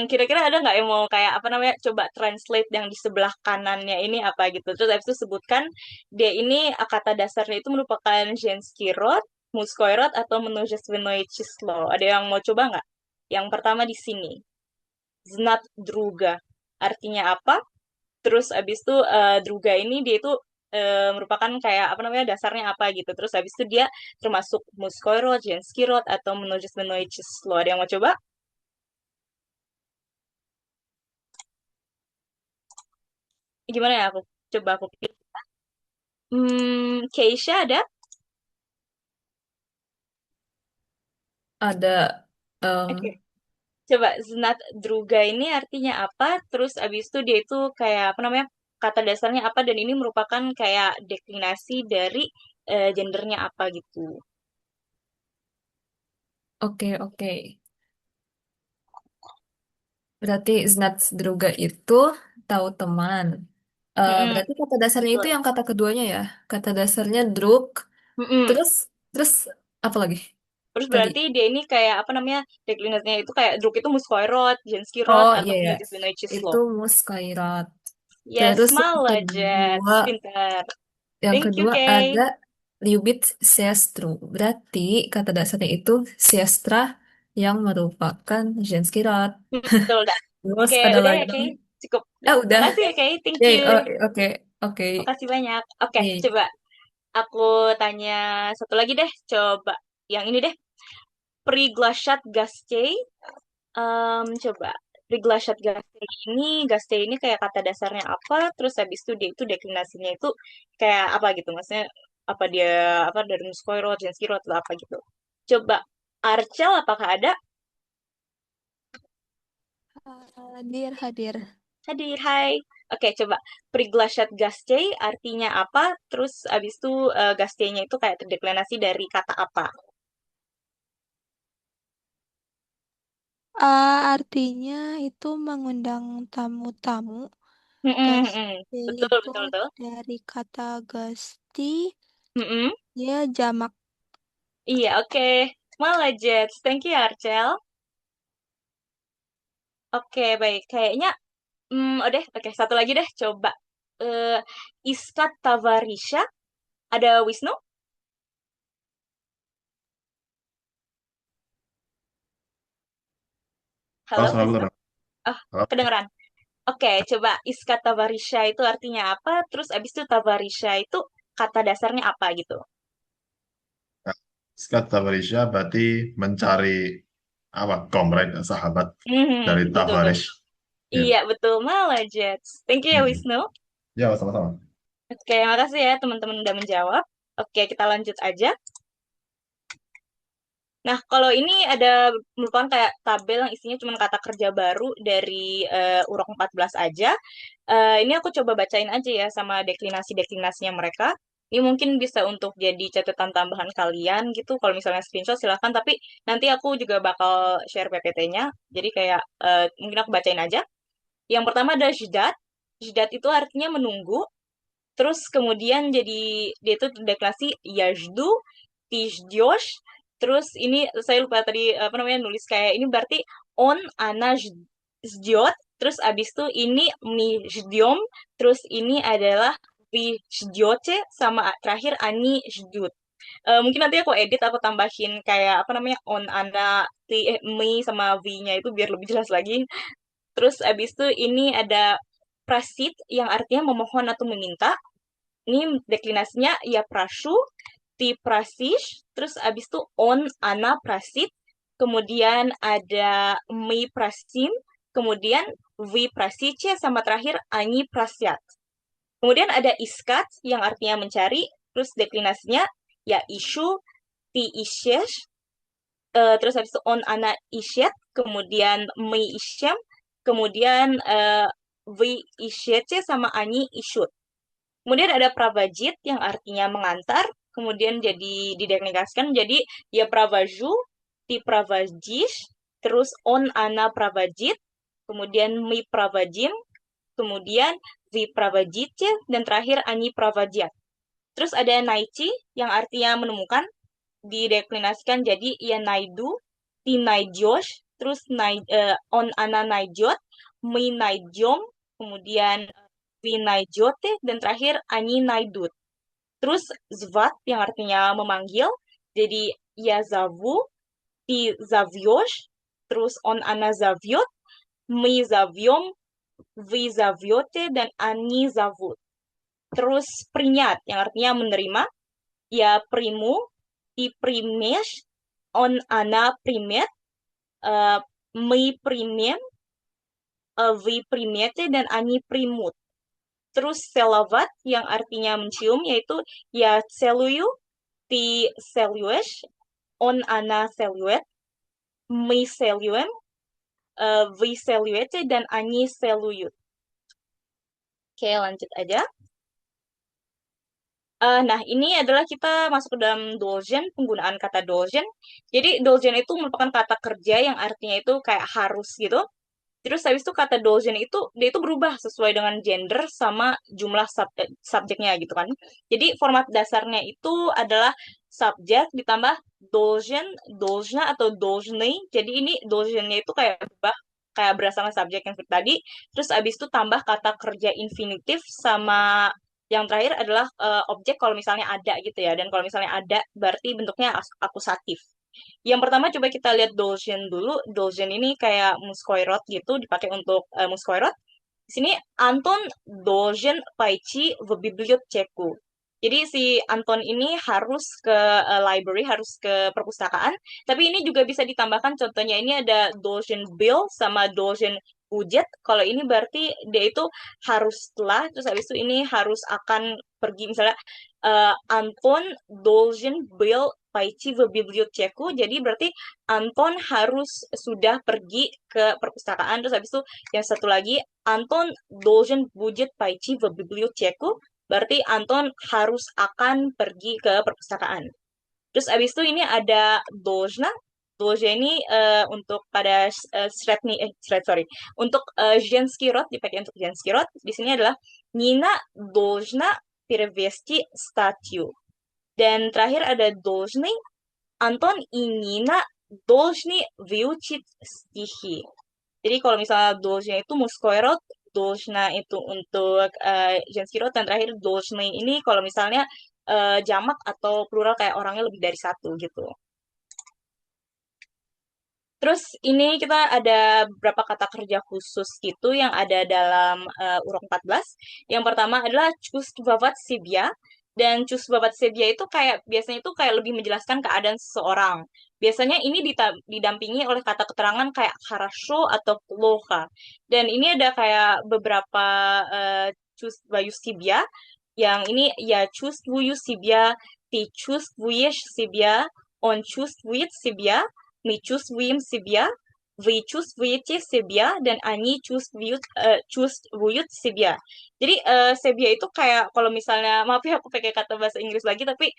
Kira-kira ada nggak yang mau kayak apa namanya coba translate yang di sebelah kanannya ini apa gitu. Terus habis itu sebutkan dia ini kata dasarnya itu merupakan ženski rod, muskoi rod atau множественное число. Ada yang mau coba nggak? Yang pertama di sini. Znat druga. Artinya apa? Terus abis itu druga ini dia itu merupakan kayak apa namanya dasarnya apa gitu. Terus habis itu dia termasuk muskoi rod, ženski rod atau множественное число. Ada yang mau coba? Gimana ya aku coba aku pilih. Keisha ada? Ada Oke. em, Coba Znat Druga ini artinya apa? Terus abis itu dia itu kayak apa namanya? Kata dasarnya apa dan ini merupakan kayak deklinasi dari gendernya apa gitu. oke oke. Berarti Znatsdruga itu tahu teman. Mm-mm, Berarti kata dasarnya itu betul. yang kata keduanya ya. Kata dasarnya druk. Mm-mm. Terus terus apa lagi Terus tadi? berarti dia ini kayak apa namanya? Deklinasinya itu kayak Druk itu Muskoirot, Jenskirot, Oh atau iya ya. Penulis Benoichislo. Itu muskairat. Yes, Terus malah Jets. Pintar. yang Thank you, kedua Kay. ada Liubit Seestru. Berarti kata dasarnya itu Seestra yang merupakan Genskirat. Betul, dah. Terus Oke, ada udah lagi. ya, Kay. Cukup. Udah. Makasih ya, Kay. Thank Yay, you. oh, oke, oke. Makasih banyak. Oke, Yay. coba aku tanya satu lagi deh. Coba yang ini deh. Priglashat Gastei. Coba. Priglashat Gastei ini kayak kata dasarnya apa? Terus habis itu dia itu deklinasinya itu kayak apa gitu? Maksudnya apa dia apa dari Muskoirot, Jenskirot atau apa gitu? Coba Archel apakah ada? Hadir, hadir. Hadir, hai. Oke, coba. Priglashat Gastei artinya apa? Terus abis itu Gastei-nya itu kayak terdeklinasi dari kata apa? Artinya itu mengundang tamu-tamu. Mm-mm, mm-mm. Gasti Betul, itu betul, betul. dari kata gasti, Mm-mm. dia jamak. Iya, oke. Malah Jets. Thank you, Archel. Oke, baik. Kayaknya, udah. Oke, satu lagi deh. Coba. Eh, Iskat Tavarisha. Ada Wisnu? Halo, Halo, selamat Wisnu? malam. Oh, Halo. kedengeran. Oke, coba Iskat Tavarisha itu artinya apa? Terus abis itu Tavarisha itu kata dasarnya apa gitu? Nah, Kata Malaysia berarti mencari apa? Comrade, sahabat dari Betul, betul. Tavares. Ya. Iya, betul. Malah Jets. Thank you ya, Hmm. Wisnu. Ya, sama-sama. Oke, makasih ya teman-teman udah menjawab. Oke, kita lanjut aja. Nah, kalau ini ada merupakan kayak tabel yang isinya cuma kata kerja baru dari urok 14 aja. Ini aku coba bacain aja ya sama deklinasi-deklinasinya mereka. Ini mungkin bisa untuk jadi catatan tambahan kalian gitu. Kalau misalnya screenshot silahkan, tapi nanti aku juga bakal share PPT-nya. Jadi kayak mungkin aku bacain aja. Yang pertama ada jidat. Jidat itu artinya menunggu. Terus kemudian jadi dia itu deklarasi Yajdu, Tijjosh. Terus ini saya lupa tadi apa namanya nulis kayak ini berarti on ana jdiot. Terus abis itu ini mi jdiom. Terus ini adalah vi jdioce sama terakhir ani jdyut. Mungkin nanti aku edit aku tambahin kayak apa namanya on ana mi sama v-nya itu biar lebih jelas lagi. Terus abis itu ini ada prasit yang artinya memohon atau meminta. Ini deklinasinya ya prasu, ti prasish, terus abis itu on ana prasit, kemudian ada mi prasim, kemudian vi prasice, sama terakhir ani prasyat. Kemudian ada iskat yang artinya mencari, terus deklinasinya ya isu, ti ishesh, terus habis itu on ana ishet, kemudian mi ishem, kemudian vi ishece sama ani ishut. Kemudian ada pravajit yang artinya mengantar, kemudian jadi dideklinasikan jadi ya pravaju, ti pravajish, terus on ana pravajit, kemudian mi pravajim, kemudian vi pravajitye, dan terakhir ani pravajat. Terus ada naichi yang artinya menemukan, dideklinasikan jadi ya naidu, ti naidjosh, terus on ana naidjot, mi naidjom, kemudian Vinaijote, dan terakhir Ani Naidut. Terus Zvat yang artinya memanggil, jadi ya Zavu, Ti Zavyosh, terus On Ana Zavyot, Mi Zavyom, Vi Zavyote, dan Ani Zavut. Terus Prinyat yang artinya menerima, ya Primu, Ti Primesh, On Ana Primet, Mi Primem, Vi Primete, dan Ani Primut. Terus selavat yang artinya mencium yaitu ya seluyu, ti seluesh, on ana seluet, mi seluem, vi seluete, dan ani seluyut. Oke, lanjut aja. Nah, ini adalah kita masuk ke dalam dolgen, penggunaan kata dolgen. Jadi dolgen itu merupakan kata kerja yang artinya itu kayak harus gitu. Terus habis itu kata dolgen itu dia itu berubah sesuai dengan gender sama jumlah subjeknya gitu kan. Jadi format dasarnya itu adalah subjek ditambah dolgen, dolzna atau dolzne. Jadi ini dolgennya itu kayak berubah kayak berdasarkan subjek yang seperti tadi. Terus habis itu tambah kata kerja infinitif sama yang terakhir adalah objek kalau misalnya ada gitu ya. Dan kalau misalnya ada berarti bentuknya akusatif. Yang pertama coba kita lihat Dolgen dulu. Dolgen ini kayak muskoirot gitu, dipakai untuk muskoirot. Di sini Anton Dolgen paici v biblioteku. Jadi si Anton ini harus ke library, harus ke perpustakaan. Tapi ini juga bisa ditambahkan contohnya ini ada Dolgen bill sama Dolgen budget. Kalau ini berarti dia itu harus telah, terus habis itu ini harus akan pergi misalnya Anton должен был пойти в библиотеку. Jadi berarti Anton harus sudah pergi ke perpustakaan. Terus habis itu yang satu lagi Anton должен будет пойти в библиотеку. Berarti Anton harus akan pergi ke perpustakaan. Terus habis itu ini ada должна. Должна ini untuk pada sorry. Untuk женский род dipakai untuk женский род. Di sini adalah Nina должна перевести статью. Dan terakhir ada должны. Anton и Nina должны выучить стихи. Jadi kalau misalnya должна itu мужской род, должна itu untuk женский род, dan terakhir должны ini kalau misalnya jamak atau plural kayak orangnya lebih dari satu gitu. Terus ini kita ada beberapa kata kerja khusus gitu yang ada dalam urok 14. Yang pertama adalah чувствовать себя. Dan чувствовать себя itu kayak biasanya itu kayak lebih menjelaskan keadaan seseorang. Biasanya ini didampingi oleh kata keterangan kayak хорошо atau плохо. Dan ini ada kayak beberapa чувствую себя. Yang ini ya чувствую себя, ты чувствуешь себя, он чувствует себя, мы чувствуем себя, вы чувствуете себя, dan они чувствуют себя. Jadi себя itu kayak kalau misalnya maaf ya aku pakai kata bahasa Inggris lagi tapi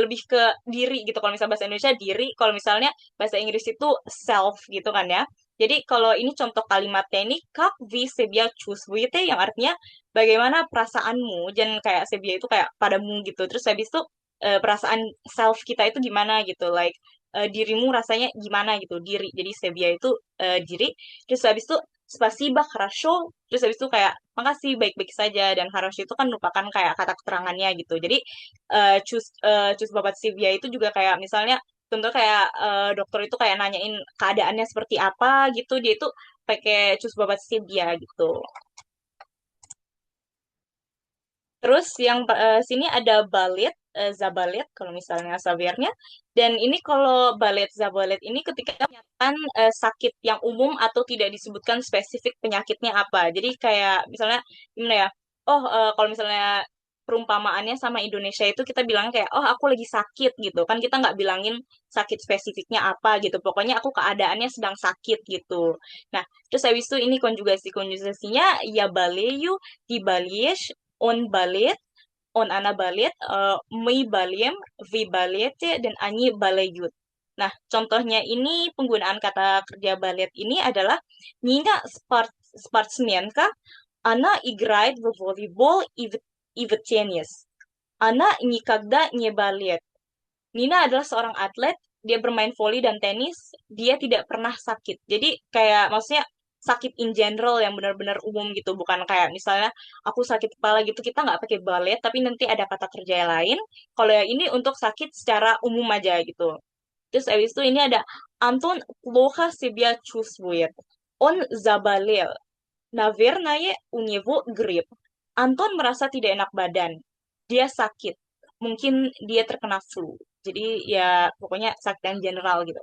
lebih ke diri gitu. Kalau misalnya bahasa Indonesia diri, kalau misalnya bahasa Inggris itu self gitu kan ya. Jadi kalau ini contoh kalimatnya ini как вы себя чувствуете yang artinya bagaimana perasaanmu dan kayak себя itu kayak padamu gitu. Terus habis itu perasaan self kita itu gimana gitu. Like dirimu rasanya gimana gitu diri jadi Sebia itu diri terus habis itu spasiba хорошо terus habis itu kayak makasih baik-baik saja dan хорошо itu kan merupakan kayak kata keterangannya gitu jadi cus babat Sebia itu juga kayak misalnya contoh kayak dokter itu kayak nanyain keadaannya seperti apa gitu dia itu pakai cus babat Sebia gitu. Terus yang sini ada balet, zabalet kalau misalnya savernya. Dan ini kalau balet, zabalet ini ketika menyatakan sakit yang umum atau tidak disebutkan spesifik penyakitnya apa. Jadi kayak misalnya gimana ya? Oh, kalau misalnya perumpamaannya sama Indonesia itu kita bilang kayak, oh aku lagi sakit gitu. Kan kita nggak bilangin sakit spesifiknya apa gitu. Pokoknya aku keadaannya sedang sakit gitu. Nah, terus habis itu ini konjugasinya ya baleyu, di on balet, on ana balet, mi baliem, vi balete, dan ani balayut. Nah, contohnya ini penggunaan kata kerja balet ini adalah Nina sportsmenka, она играет в волейбол и в теннис. Она никогда не балет. Nina adalah seorang atlet, dia bermain voli dan tenis, dia tidak pernah sakit. Jadi kayak maksudnya sakit in general yang benar-benar umum gitu, bukan kayak misalnya aku sakit kepala gitu, kita nggak pakai balet, tapi nanti ada kata kerja yang lain. Kalau yang ini untuk sakit secara umum aja gitu. Terus abis itu ini ada Антон плохо себя чувствует. Он заболел. Наверное, у него грипп. Anton merasa tidak enak badan. Dia sakit. Mungkin dia terkena flu. Jadi ya pokoknya sakit yang general gitu.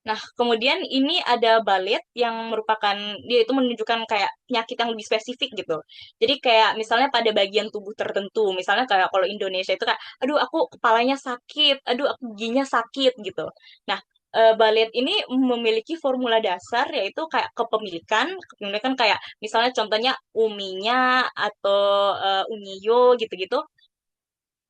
Nah, kemudian ini ada balet yang merupakan dia itu menunjukkan kayak penyakit yang lebih spesifik gitu. Jadi kayak misalnya pada bagian tubuh tertentu, misalnya kayak kalau Indonesia itu kayak aduh aku kepalanya sakit, aduh aku giginya sakit gitu. Nah, balet ini memiliki formula dasar yaitu kayak kepemilikan kayak misalnya contohnya uminya atau uniyo gitu-gitu.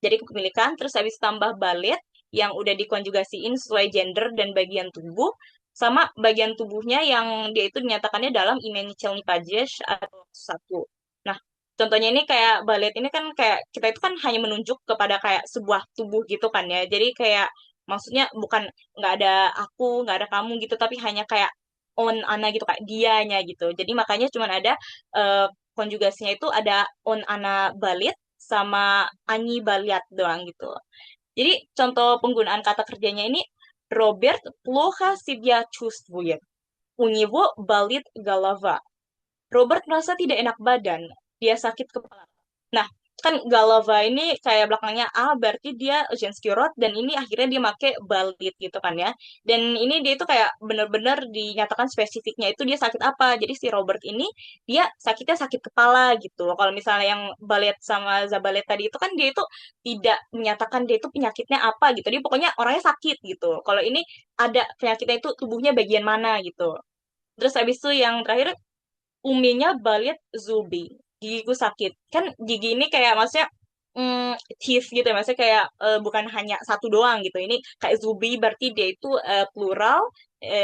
Jadi kepemilikan terus habis tambah balet yang udah dikonjugasiin sesuai gender dan bagian tubuh sama bagian tubuhnya yang dia itu dinyatakannya dalam imenichelny pages atau satu. Nah, contohnya ini kayak balet ini kan kayak kita itu kan hanya menunjuk kepada kayak sebuah tubuh gitu kan ya. Jadi kayak maksudnya bukan nggak ada aku, nggak ada kamu gitu, tapi hanya kayak on ana gitu kayak dianya gitu. Jadi makanya cuman ada konjugasinya itu ada on ana balit sama Anyi Baliat doang gitu. Jadi contoh penggunaan kata kerjanya ini Роберт плохо себя чувствует. У него болит голова. Robert merasa tidak enak badan. Dia sakit kepala. Nah, kan Galava ini kayak belakangnya A berarti dia Zenski Rod dan ini akhirnya dia make balit gitu kan ya. Dan ini dia itu kayak bener-bener dinyatakan spesifiknya itu dia sakit apa. Jadi si Robert ini dia sakitnya sakit kepala gitu. Kalau misalnya yang balet sama Zabalet tadi itu kan dia itu tidak menyatakan dia itu penyakitnya apa gitu. Dia pokoknya orangnya sakit gitu. Kalau ini ada penyakitnya itu tubuhnya bagian mana gitu. Terus habis itu yang terakhir uminya balit zubi gigiku sakit kan gigi ini kayak maksudnya teeth gitu ya maksudnya kayak bukan hanya satu doang gitu ini kayak zubi berarti dia itu plural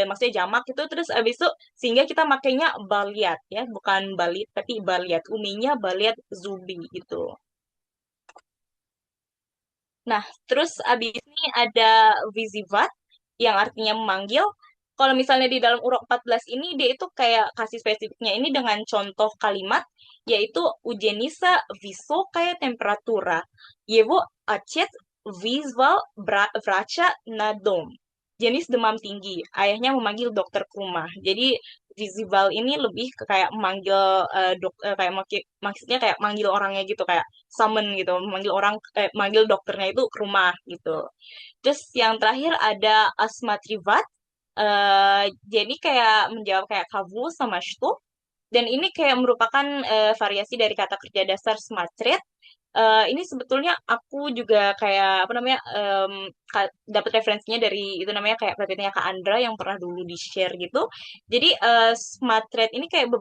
maksudnya jamak gitu terus abis itu sehingga kita makainya baliat ya bukan balit tapi baliat uminya baliat zubi gitu. Nah, terus abis ini ada vizivat yang artinya memanggil. Kalau misalnya di dalam urok 14 ini, dia itu kayak kasih spesifiknya ini dengan contoh kalimat, yaitu ujenisa высокая температура. Его отец вызвал врача на дом. Jenis demam tinggi. Ayahnya memanggil dokter ke rumah. Jadi visible ini lebih ke kayak memanggil kayak maksudnya kayak manggil orangnya gitu kayak summon gitu, memanggil orang manggil dokternya itu ke rumah gitu. Terus yang terakhir ada asmatrivat. Jadi kayak menjawab kayak kavu sama shtu. Dan ini kayak merupakan variasi dari kata kerja dasar smatret Ini sebetulnya aku juga kayak apa namanya dapat referensinya dari itu namanya kayak PPT-nya Kak Andra yang pernah dulu di-share gitu. Jadi smart trade ini kayak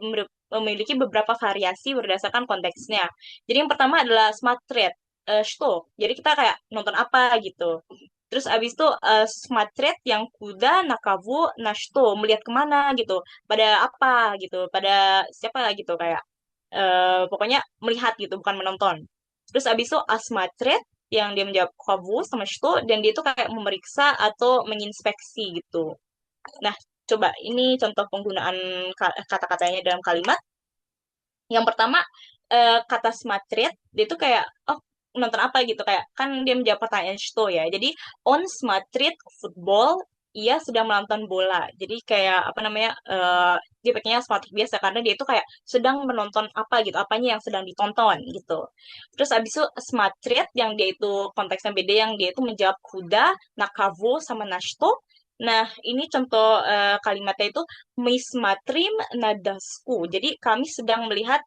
memiliki beberapa variasi berdasarkan konteksnya. Jadi yang pertama adalah smart trade show. Jadi kita kayak nonton apa gitu. Terus abis itu smart trade yang kuda nakavu nashto melihat kemana gitu, pada apa gitu, pada siapa gitu kayak pokoknya melihat gitu bukan menonton. Terus abis itu asma trade yang dia menjawab kavu sama shto dan dia itu kayak memeriksa atau menginspeksi gitu. Nah, coba ini contoh penggunaan kata-katanya dalam kalimat. Yang pertama kata smart trade dia itu kayak oh nonton apa gitu kayak kan dia menjawab pertanyaan Shto ya. Jadi on smart trade football ia sedang menonton bola. Jadi kayak apa namanya dia pakainya smart trade biasa karena dia itu kayak sedang menonton apa gitu, apanya yang sedang ditonton gitu. Terus abis itu smart trade yang dia itu konteksnya beda yang dia itu menjawab kuda, nakavo sama nashto. Nah, ini contoh kalimatnya itu mismatrim nadasku. Jadi kami sedang melihat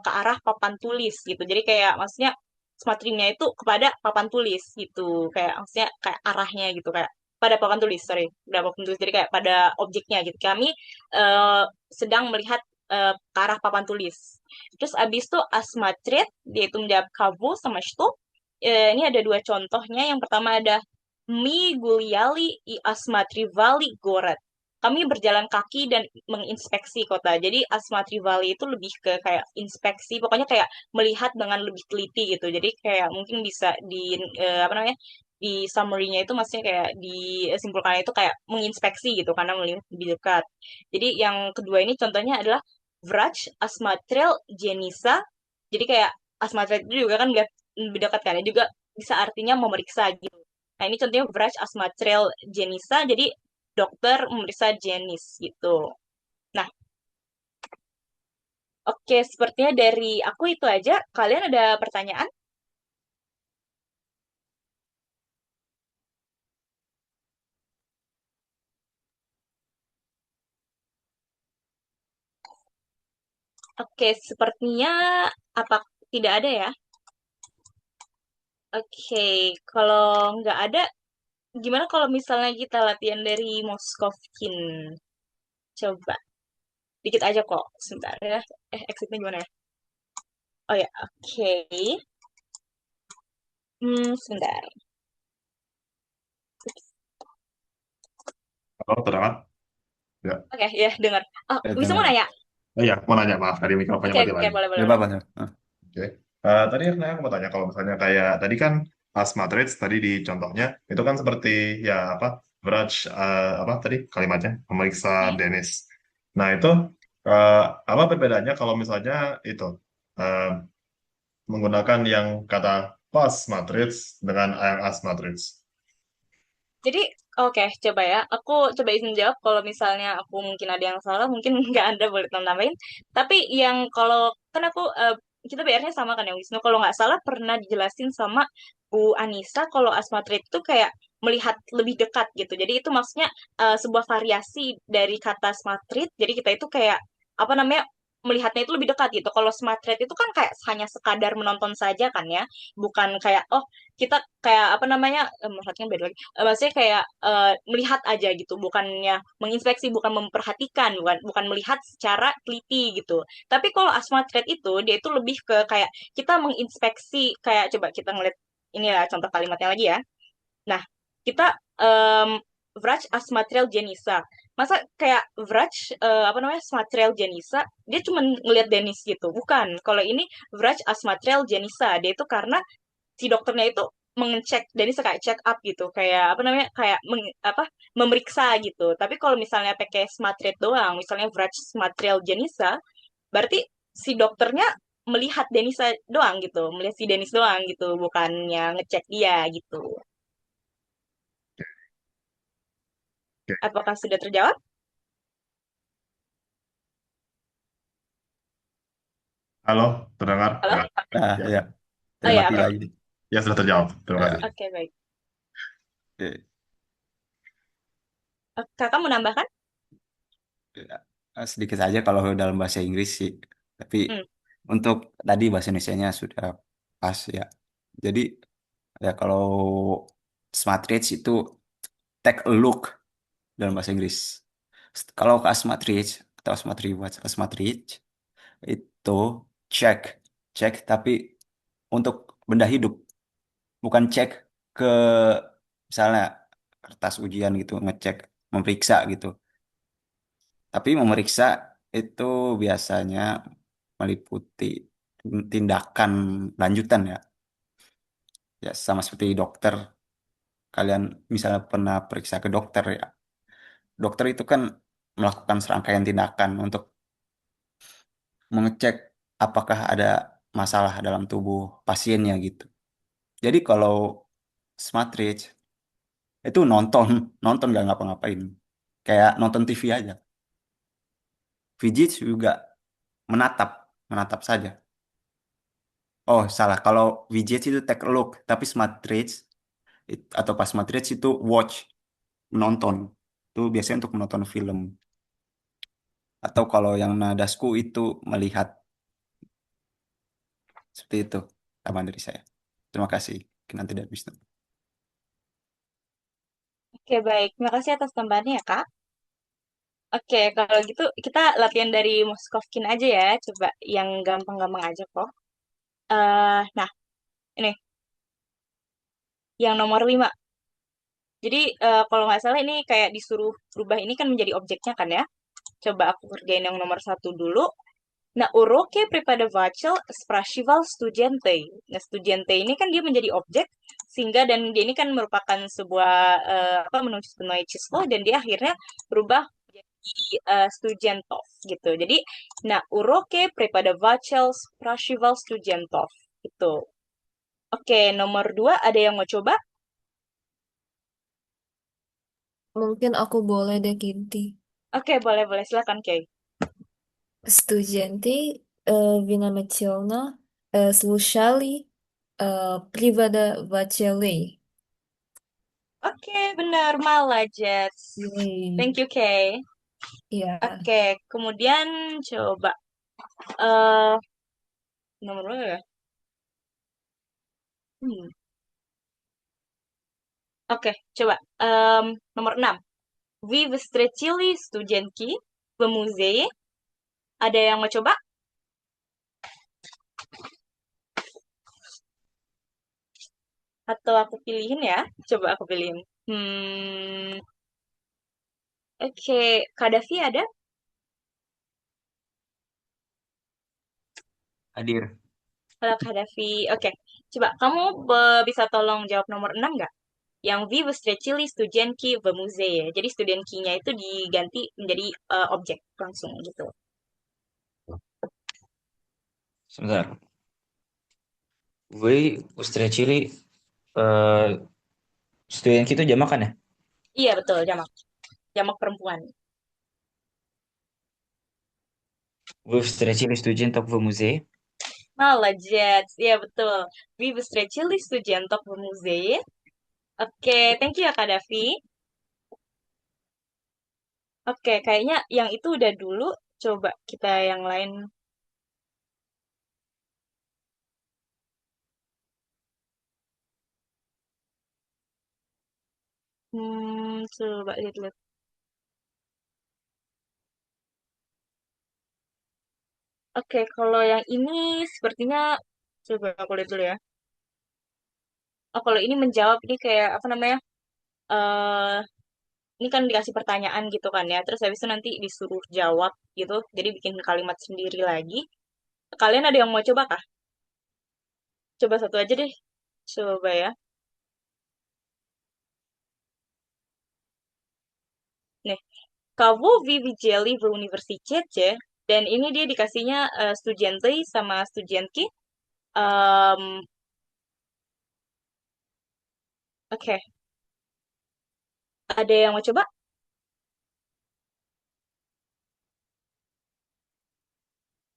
ke arah papan tulis gitu. Jadi kayak maksudnya smart trimnya itu kepada papan tulis gitu. Kayak maksudnya kayak arahnya gitu kayak pada papan tulis, sorry, pada papan tulis. Jadi kayak pada objeknya gitu. Kami eh, sedang melihat ke arah papan tulis. Terus abis itu asmatrit, dia itu menjawab kavu sama shtu. Ini ada dua contohnya. Yang pertama ada mi guliali i asmatrivali goret. Kami berjalan kaki dan menginspeksi kota. Jadi Asmatri Valley itu lebih ke kayak inspeksi, pokoknya kayak melihat dengan lebih teliti gitu. Jadi kayak mungkin bisa di apa namanya di summary-nya itu maksudnya kayak disimpulkannya itu kayak menginspeksi gitu karena melihat lebih dekat. Jadi yang kedua ini contohnya adalah Vrach Asmatrel Jenisa. Jadi kayak Asmatrel itu juga kan lebih dekat kan ya juga bisa artinya memeriksa gitu. Nah, ini contohnya Vrach Asmatrel Jenisa. Jadi dokter memeriksa jenis gitu. Nah, oke, sepertinya dari aku itu aja. Kalian ada pertanyaan? Oke, sepertinya apa tidak ada ya? Oke, kalau nggak ada, gimana kalau misalnya kita latihan dari Moskovkin? Coba, dikit aja kok, sebentar ya. Exitnya gimana ya? Oh ya, oke. Sebentar. Halo, terdengar? Ya. Oke, ya, dengar. Oh, bisa mau Dengar. nanya? Oh iya, mau nanya, maaf, tadi mikrofonnya Oke, mati oke, lagi. boleh, boleh, Gak boleh. apa-apa. Nah. Oke. Tadi sebenarnya aku mau tanya kalau misalnya kayak tadi kan as matrix tadi di contohnya itu kan seperti ya apa Vraj apa tadi kalimatnya memeriksa Hmm? Dennis. Nah itu eh, apa perbedaannya kalau misalnya itu eh, menggunakan yang kata pas matrix dengan yang as matrix. Jadi, oke, coba ya. Aku coba izin jawab kalau misalnya aku mungkin ada yang salah, mungkin nggak Anda boleh tambahin. Tapi yang kalau, kan aku, kita BR-nya sama kan ya, Wisnu. Kalau nggak salah pernah dijelasin sama Bu Anissa kalau asmatrit itu kayak melihat lebih dekat gitu. Jadi itu maksudnya sebuah variasi dari kata smatrit. Jadi kita itu kayak, apa namanya, melihatnya itu lebih dekat gitu. Kalau smatrit itu kan kayak hanya sekadar menonton saja kan ya. Bukan kayak, oh kita kayak apa namanya, melihatnya beda lagi. Maksudnya kayak melihat aja gitu, bukannya menginspeksi, bukan memperhatikan, bukan bukan melihat secara teliti gitu. Tapi kalau asma trade itu dia itu lebih ke kayak kita menginspeksi kayak coba kita ngeliat ini ya contoh kalimatnya lagi ya. Nah, kita Vraj Asmatrial Jenisa. Masa kayak Vraj apa namanya Asmatrial Jenisa, dia cuma ngelihat Denis gitu. Bukan. Kalau ini Vraj Asmatrial Jenisa, dia itu karena si dokternya itu mengecek dan ini kayak check up gitu kayak apa namanya kayak apa memeriksa gitu tapi kalau misalnya pakai smart rate doang misalnya Vraj Smatrial Jenisa berarti si dokternya melihat Denisa doang gitu melihat si Denis doang gitu bukannya ngecek dia gitu Oke. apakah sudah terjawab. Halo, terdengar? Halo. Ya, Nah, ya, ya. Oh Saya ya, mati oke. lagi. ya sudah terjawab. Terima kasih. Ya. Oke, baik. Oke. Kakak mau nambahkan. Sedikit saja kalau dalam bahasa Inggris sih. Tapi Hmm. untuk tadi bahasa Indonesianya sudah pas ya. Jadi ya kalau Smartreach itu take a look dalam bahasa Inggris. Kalau ke Smartreach atau Smartwatch, Smartreach itu cek, cek tapi untuk benda hidup, bukan cek ke misalnya kertas ujian gitu, ngecek, memeriksa gitu. Tapi memeriksa itu biasanya meliputi tindakan lanjutan ya. Ya sama seperti dokter, kalian misalnya pernah periksa ke dokter ya. Dokter itu kan melakukan serangkaian tindakan untuk mengecek apakah ada masalah dalam tubuh pasiennya gitu. Jadi kalau Smartreach itu nonton, nonton gak ngapa-ngapain. Kayak nonton TV aja. Fidget juga menatap, menatap saja. Oh, salah. Kalau Fidget itu take a look, tapi Smartreach atau pas Smartreach itu watch, menonton. Itu biasanya untuk menonton film. Atau kalau yang nadasku itu melihat. Seperti itu. Tambahan dari saya. Terima kasih. Nanti dari Wisnu. Oke, baik. Terima kasih atas tambahannya ya, Kak. Oke, kalau gitu kita latihan dari Moskovkin aja ya. Coba yang gampang-gampang aja kok. Nah, ini yang nomor 5. Jadi kalau nggak salah ini kayak disuruh berubah ini kan menjadi objeknya kan ya. Coba aku kerjain yang nomor 1 dulu. Nah, uroke преподаватель спрашивал студентей. Nah, студенты ini kan dia menjadi objek, sehingga dan dia ini kan merupakan sebuah menunjukkan cislo, dan dia akhirnya berubah menjadi студентов gitu. Jadi, nah, uroke преподаватель спрашивал студентов. Itu. Oke, nomor 2 ada yang mau coba? Mungkin aku boleh deh, Kinti. Oke, boleh-boleh. Silakan, Kay. Студенты внимательно слушали преподавателей. Oke, benar. Malajet. Yeay. Thank you, Kay. Ya, Oke, kemudian coba. eh nomor berapa ya? Hmm. Oke, coba. Nomor 6. Вы встретили студентки в музее? Ada yang mau coba? Atau aku pilihin ya? Coba aku pilihin. Oke. Kadafi ada? Hadir. Kalau Kadafi. Oke. Coba, kamu bisa tolong jawab nomor 6 nggak? Yang вы встретили студентки в музее. Jadi studentkinya itu diganti menjadi objek langsung gitu. Sebentar. Вы встретили student itu jamak kan ya? Iya, betul. Jamak. Jamak perempuan. Вы встретили студентов в музее? Молодец. Iya, betul. Вы встретили студентов в музее. Oke, thank you ya Kak Davi. Oke, kayaknya yang itu udah dulu. Coba kita yang lain. Coba lihat-lihat. Oke, kalau yang ini sepertinya coba aku lihat dulu ya. Oh, kalau ini menjawab ini kayak apa namanya? eh ini kan dikasih pertanyaan gitu kan ya. Terus habis itu nanti disuruh jawab gitu. Jadi bikin kalimat sendiri lagi. Kalian ada yang mau coba kah? Coba satu aja deh. Coba ya. Nih, Kavo Vivijelli в университете. Dan ini dia dikasihnya studente sama studentki. Oke, ada yang mau coba?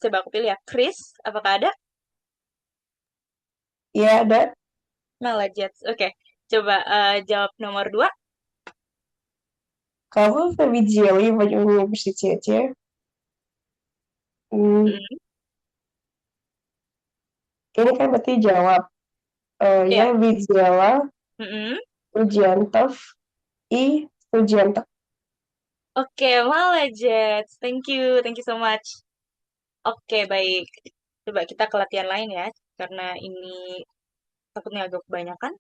Coba aku pilih ya. Chris, apakah ada? Iya, ada. Melajets. Oke, coba jawab nomor 2. Кого вы видели в университете? М, Ini kan berarti jawab. Ya. Ya widziała Mm-mm. studentów I studentów. Oke, malah Jets. Thank you so much. Oke, baik. Coba kita ke latihan lain ya, karena ini takutnya agak kebanyakan.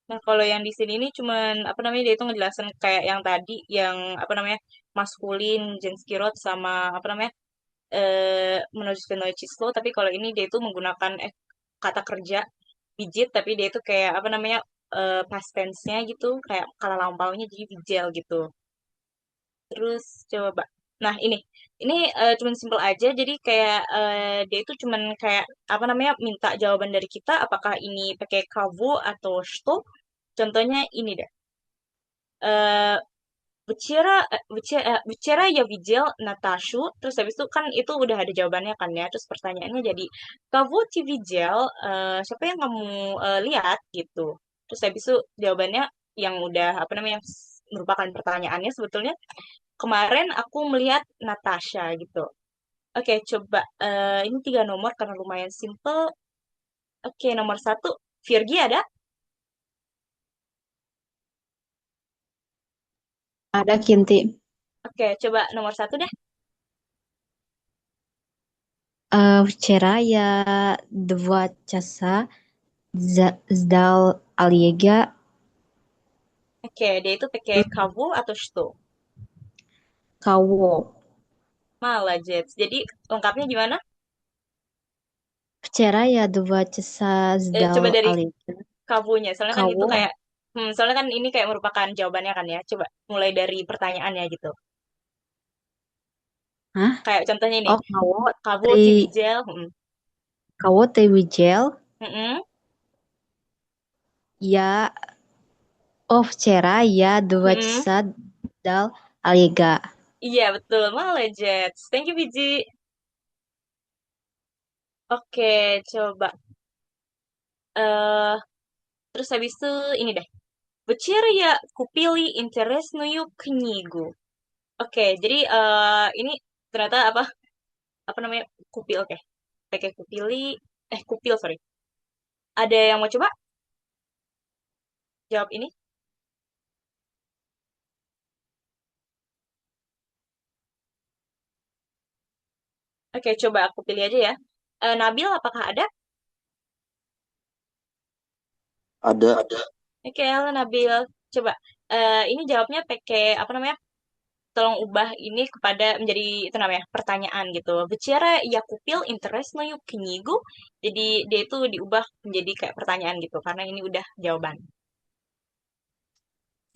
Nah, kalau yang di sini ini cuman apa namanya dia itu ngejelasin kayak yang tadi, yang apa namanya maskulin, genskirot sama apa namanya menuju slow. Tapi kalau ini dia itu menggunakan kata kerja pijit, tapi dia itu kayak apa namanya past tense-nya gitu, kayak kala lampaunya jadi pijel gitu. Terus coba. Nah, ini cuman simple aja. Jadi kayak dia itu cuman kayak apa namanya minta jawaban dari kita apakah ini pakai kavo atau что. Contohnya ini deh. Eh Вчера я видел Наташу. Terus habis itu kan itu udah ada jawabannya kan ya. Terus pertanyaannya jadi kavo ты видел? Siapa yang kamu lihat gitu. Terus habis itu jawabannya yang udah apa namanya yang merupakan pertanyaannya sebetulnya kemarin aku melihat Natasha gitu. Oke, coba ini 3 nomor karena lumayan simple. Oke, nomor 1, Virgi ada? Ada Kinti. Oke, coba nomor 1 deh. Вчера я 2 часа сдал Олега Oke, dia itu pakai kavo atau что? кого. Malah Jets. Jadi lengkapnya gimana? Вчера я 2 часа Coba сдал dari Олега kavonya. Soalnya kan itu кого. kayak, soalnya kan ini kayak merupakan jawabannya kan ya. Coba mulai dari pertanyaannya gitu. Hah? Kayak contohnya ini, Oh, kavo tivijel. кого ты видел? Я вчера я 2 часа сдал Олега. Iya, betul. Malah Jets. Thank you, Biji. Oke, coba. eh Terus habis itu ini deh. Večer ya kupili interesную книгу. Oke, jadi ini ternyata apa apa namanya kupil, oke. Pakai kupili, kupil sorry. Ada yang mau coba jawab ini? Oke, coba aku pilih aja ya. Nabil, apakah ada? Ada. Oke, halo Nabil. Coba ini jawabnya pakai apa namanya? Tolong ubah ini kepada menjadi itu namanya pertanyaan gitu. Bicara ya kupil interesную книгу. Jadi dia itu diubah menjadi kayak pertanyaan gitu karena ini udah jawaban.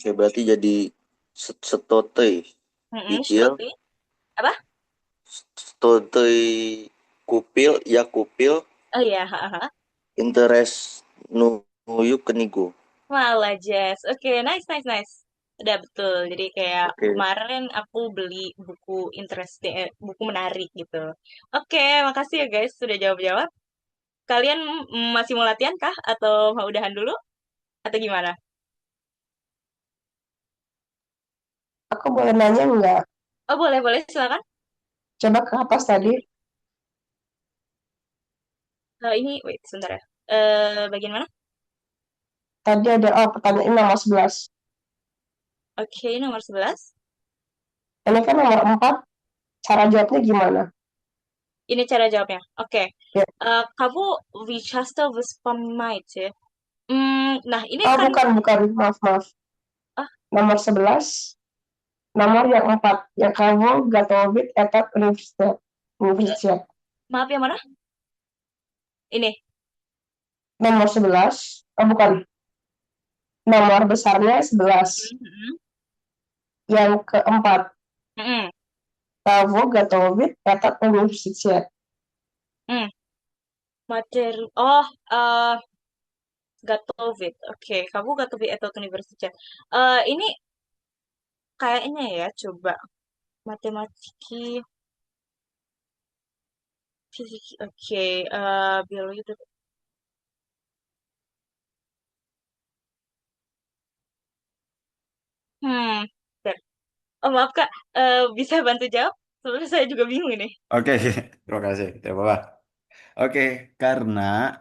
Oke, berarti jadi setotei. Ijil, Seperti apa? setotei kupil, ya kupil, Oh iya, haha. interest nuyu kenigu. Malah Jess. Oke, nice, nice, nice. Udah betul. Jadi kayak Oke. kemarin aku beli buku interesting, buku menarik gitu. Oke, makasih ya guys sudah jawab-jawab. Kalian masih mau latihan kah? Atau mau udahan dulu? Atau gimana? Aku boleh nanya nggak? Oh, boleh, boleh. Silakan. Coba ke atas tadi. Ini, wait, sebentar ya. Bagian mana? Tadi ada pertanyaan nomor 11. Oke, nomor 11. Ini kan nomor 4. Cara jawabnya gimana? Ini cara jawabnya. Oke. Ya. Kamu часто вспоминаете? Nah, ini Oh, kan bukan. Maaf. Ah. Nomor 11. Nomor yang 4. Yang kamu готовит этот universitet. maaf yang mana? Ini. Nomor 11. Oh, bukan. Nomor besarnya 11. Yang keempat. Kamu готовит этот universitet. Materi. Готовит. Oke, kamu готовит этот universitet. Ini kayaknya ya, coba matematiki, fisika. Oke, biologi itu. Bentar. Oh, maaf Kak, bisa bantu jawab? Sebenarnya saya juga bingung ini. Oke, terima kasih. Tidak apa-apa. Oke, karena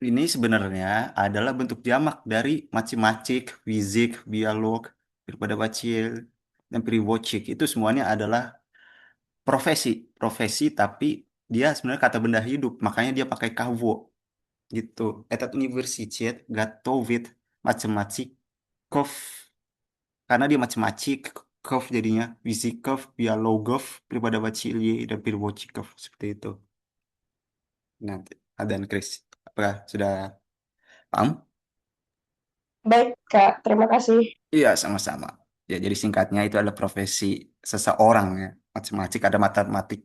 ini sebenarnya adalah bentuk jamak dari macik-macik, fizik, biolog, daripada bacil, dan periwocik. Itu semuanya adalah profesi. Profesi, tapi dia sebenarnya kata benda hidup. Makanya dia pakai kavo. Gitu. Etat universitet готовит математиков. Karena dia macam-macik, kov jadinya. Fizikov, biologov, преподавателей, dan переводчиков. Seperti itu. Nanti, Adan Chris. Apakah sudah paham? Baik, Kak. Terima kasih. Iya, sama-sama. Ya, jadi singkatnya itu adalah profesi seseorang ya. Macam-macam ada matematik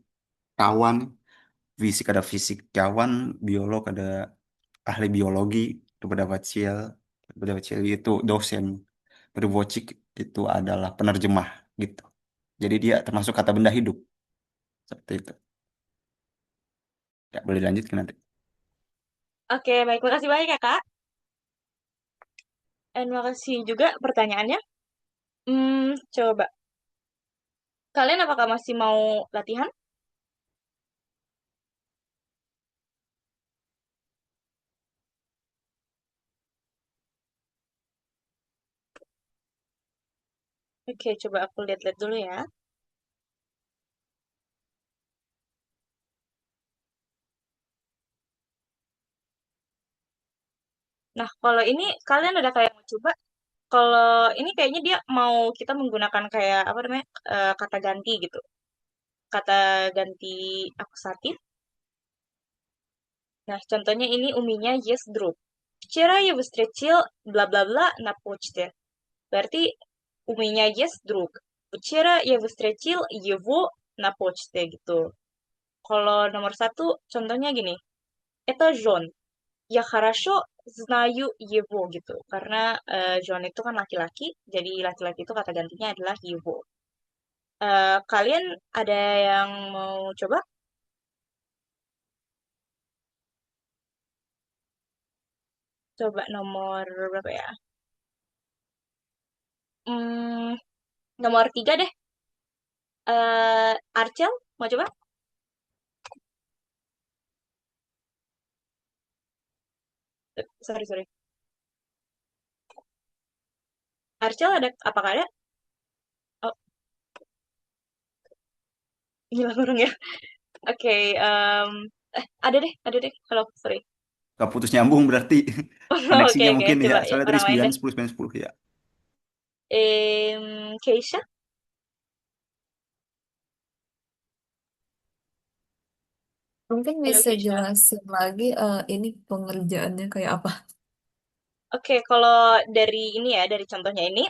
kawan, fisik ada fisik kawan, biolog ada ahli biologi, kepada Bacil itu dosen, Perwocik itu adalah penerjemah gitu. Jadi dia termasuk kata benda hidup seperti itu. Ya, boleh lanjut ke nanti. Oke, baik. Makasih banyak ya, Kak. Dan makasih juga pertanyaannya. Coba. Kalian apakah masih mau latihan? Oke, coba aku lihat-lihat dulu ya. Nah, kalau ini kalian ada kayak mau coba. Kalau ini kayaknya dia mau kita menggunakan kayak apa namanya kata ganti gitu. Kata ganti akusatif. Nah, contohnya ini uminya yes друг. Вчера я встретил bla-bla-bla на почте. Berarti uminya yes друг. Вчера я встретил его на почте gitu. Kalau nomor satu, contohnya gini. Это John. Ya хорошо знаю его gitu. Karena John itu kan laki-laki, jadi laki-laki itu kata gantinya adalah его. Kalian ada yang mau coba? Coba nomor berapa ya? Hmm, nomor 3 deh. Arcel, mau coba? Sorry, sorry. Arcel ada, apakah ada? Oh, hilang orang ya. Oke, ada deh. Halo, sorry. Gak putus nyambung berarti Oke, koneksinya oke. mungkin ya. Coba ya, Soalnya tadi orang lain 9, deh. 10, 9, 10 ya. Keisha? Mungkin Halo, bisa Keisha. jelasin lagi ini pengerjaannya kayak apa? Oke, kalau dari ini ya, dari contohnya ini,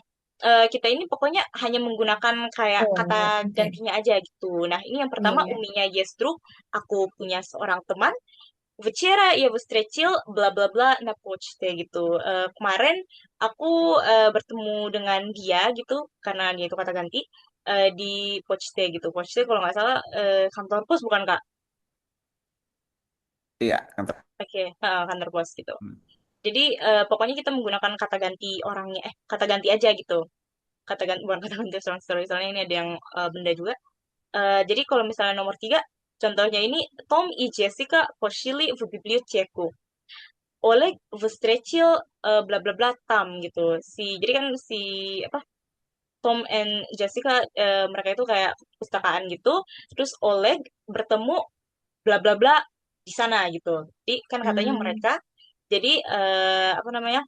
kita ini pokoknya hanya menggunakan kayak kata Oh, oke. gantinya aja gitu. Nah, ini yang Iya, pertama iya. uminya yes true, aku punya seorang teman. Вчера я встретил bla bla bla на почте gitu. Kemarin aku bertemu dengan dia gitu, karena dia itu kata ganti di Pochete gitu. Pochete kalau nggak salah kantor pos bukan Kak? Iya, kan. Oke, kantor pos gitu. Hmm. Jadi pokoknya kita menggunakan kata ganti orangnya, kata ganti aja gitu. Kata ganti bukan kata ganti strong story, soalnya ini ada yang benda juga. Jadi kalau misalnya nomor 3, contohnya ini Tom и Jessica пошли в библиотеку. Oleg встретил bla bla bla Tam gitu. Jadi kan si apa Tom and Jessica mereka itu kayak pustakaan gitu. Terus Oleg bertemu bla bla bla di sana gitu. Jadi kan katanya Hmm, mereka. Jadi apa namanya?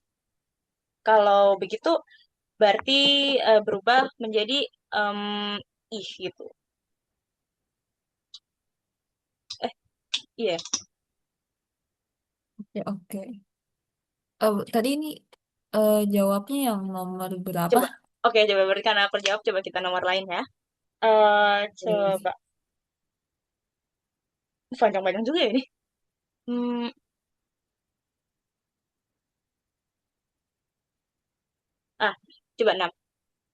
Kalau begitu berarti berubah menjadi em, ih gitu. Eh, iya. oke, oke. Tadi ini jawabnya yang nomor berapa? Coba. Oke, coba berikan aku jawab. Coba kita nomor lain ya. Oke. Coba. Panjang-panjang juga ya ini. Hmm, coba 6.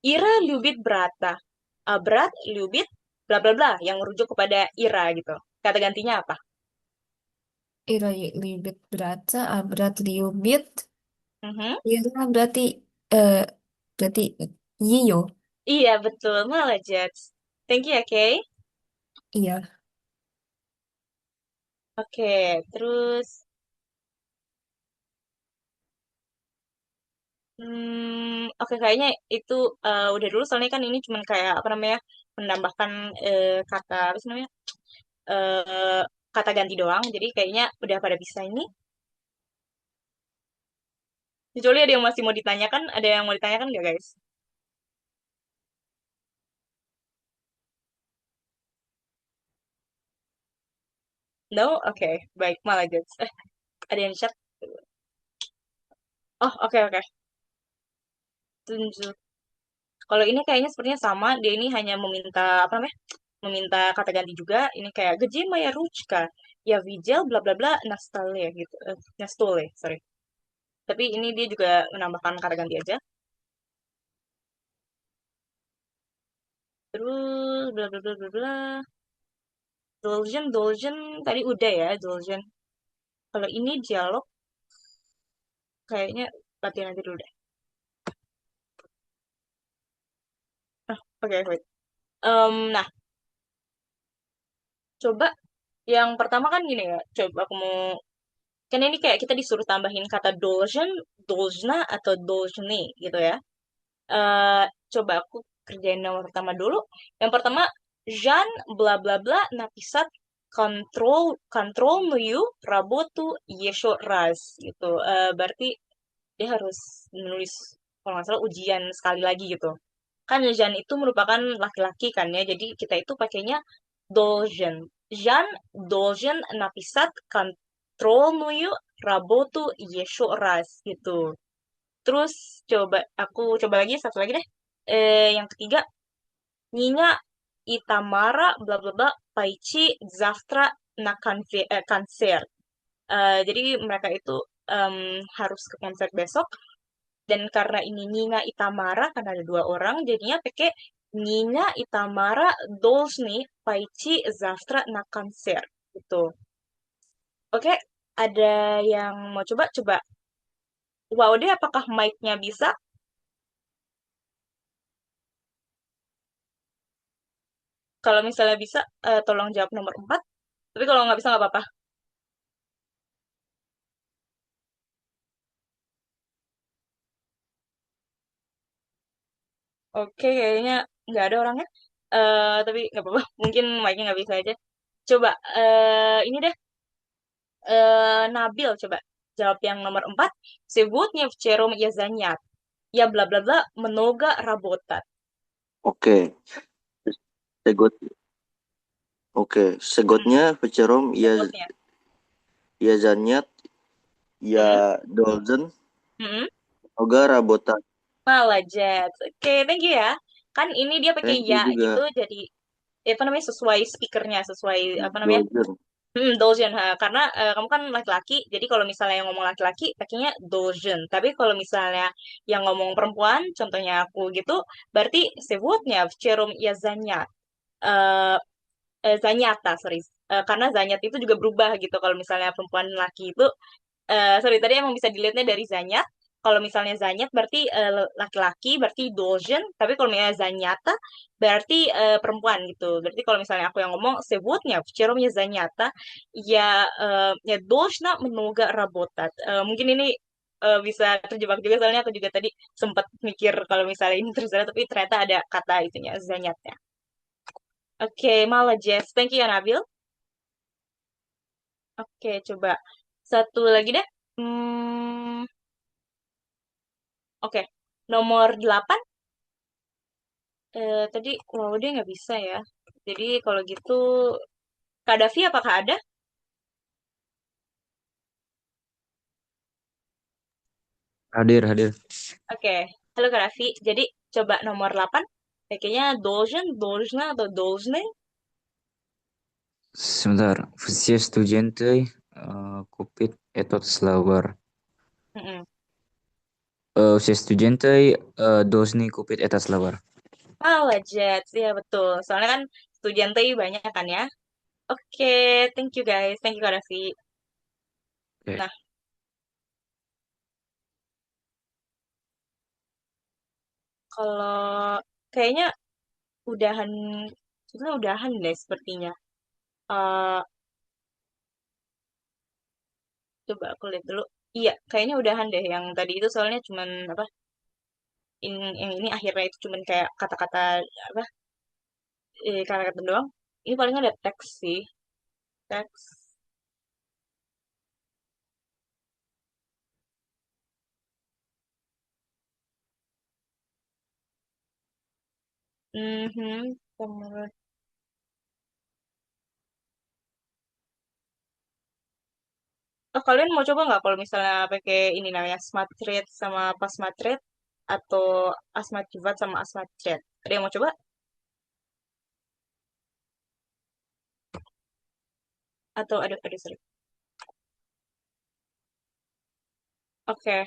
Ira любит брата. Брат любит bla bla bla yang merujuk kepada Ira gitu. Kata gantinya apa? Ira libit berata, berat liubit. Mhm. Ira eh berarti Yiyo. Iya, betul. Malah Jets. Thank you ya, Kay. Iya. Oke, terus oke kayaknya itu udah dulu soalnya kan ini cuman kayak apa namanya menambahkan kata apa sih namanya eh, kata ganti doang. Jadi kayaknya udah pada bisa ini. Kecuali ada yang masih mau ditanyakan, ada yang mau ditanyakan nggak guys? No, oke, baik malah guys. Ada yang chat. Oh, oke oke. Tunjuk. Kalau ini kayaknya sepertinya sama. Dia ini hanya meminta apa namanya? Meminta kata ganti juga. Ini kayak Gdzie Maya Ruchka. Ya Vijel bla bla bla Nastale gitu. Nastole, sorry. Tapi ini dia juga menambahkan kata ganti aja. Terus bla bla bla bla bla. Dolgen tadi udah ya Dolgen. Kalau ini dialog kayaknya latihan aja dulu deh. Oke, wait. Nah, coba yang pertama kan gini ya. Coba aku mau kan ini kayak kita disuruh tambahin kata Dolgen, Dolzna atau Dolzne gitu ya. eh Coba aku kerjain yang pertama dulu. Yang pertama, Jean bla bla bla napisat kontrol nuyu rabotu yesho raz gitu. Berarti dia harus menulis kalau nggak salah ujian sekali lagi gitu. Kan Jean itu merupakan laki-laki kan ya. Jadi kita itu pakainya Dolgen. Jean Dolgen napisat kontrol nuyu rabotu yesho raz gitu. Terus aku coba lagi satu lagi deh. Yang ketiga, Nina Itamara bla bla bla Paichi Zaftra na konser. Jadi mereka itu harus ke konser besok dan karena ini Nina Itamara karena ada dua orang jadinya pakai Nina Itamara Dolsni Paichi Zaftra na konser gitu. Oke, ada yang mau coba? Coba. Wow deh, apakah mic-nya bisa? Kalau misalnya bisa, tolong jawab nomor 4. Tapi kalau nggak bisa nggak apa-apa. Oke, kayaknya nggak ada orangnya. Tapi nggak apa-apa. Mungkin mic-nya nggak bisa aja. Coba, ini deh. Nabil, coba. Jawab yang nomor 4. Сегодня вечером я занят. Ya bla bla bla, много работать. Oke, segot. Oke, segotnya Vecerom ya Segotnya. ya Zanyat ya Hmm? Dolzen Hmm? Oga Rabotan. Malah Jet. Oke, thank you ya. Kan ini dia pakai Thank you ya gitu, juga jadi apa namanya sesuai speakernya, sesuai apa namanya Dolzen. Dolgen, ha. Karena kamu kan laki-laki, jadi kalau misalnya yang ngomong laki-laki, pakainya Dolgen. Tapi kalau misalnya yang ngomong perempuan, contohnya aku gitu, berarti sebutnya Vcerom ya Zanyat. Eh Zanyata, sorry. Karena Zanyat itu juga berubah gitu. Kalau misalnya perempuan laki itu sorry tadi emang bisa dilihatnya dari Zanyat. Kalau misalnya Zanyat berarti laki-laki, berarti Dolgen. Tapi kalau misalnya Zanyata berarti perempuan gitu. Berarti kalau misalnya aku yang ngomong sebutnya, вчеромnya Zanyata, ya должна много работать. Mungkin ini bisa terjebak juga soalnya aku juga tadi sempat mikir kalau misalnya ini terus tapi ternyata ada kata itunya Zanyatnya. Oke, malah Jess. Thank you ya Nabil. Oke, coba satu lagi deh. Hmm, oke, nomor 8. Tadi, wow, dia nggak bisa ya. Jadi kalau gitu, Kak Davi apakah ada? Hadir, hadir. Oke, halo Kak Davi. Jadi coba nomor 8. Kayaknya Dolgen, Dolzna atau Dolzne. Sebentar. Все студенты купить этот словарь. Mm-mm. Все студенты должны купить этот словарь. Malah Jets, ya betul. Soalnya kan Studiante banyak kan ya. Oke, thank you guys. Thank you Kak Davi. Oke. Nah, kalau kayaknya udahan, kita udahan deh sepertinya. Eh, coba aku lihat dulu. Iya, kayaknya udahan deh. Yang tadi itu soalnya cuman apa? Yang ini akhirnya itu cuman kayak kata-kata apa? Kata-kata doang. Ini paling ada teks sih. Teks. Mhm. Oh, kalian mau coba nggak kalau misalnya pakai ini namanya smart thread sama pas smart thread atau asmat keyboard sama asmat thread? Ada yang mau coba? Atau ada sorry. Oke,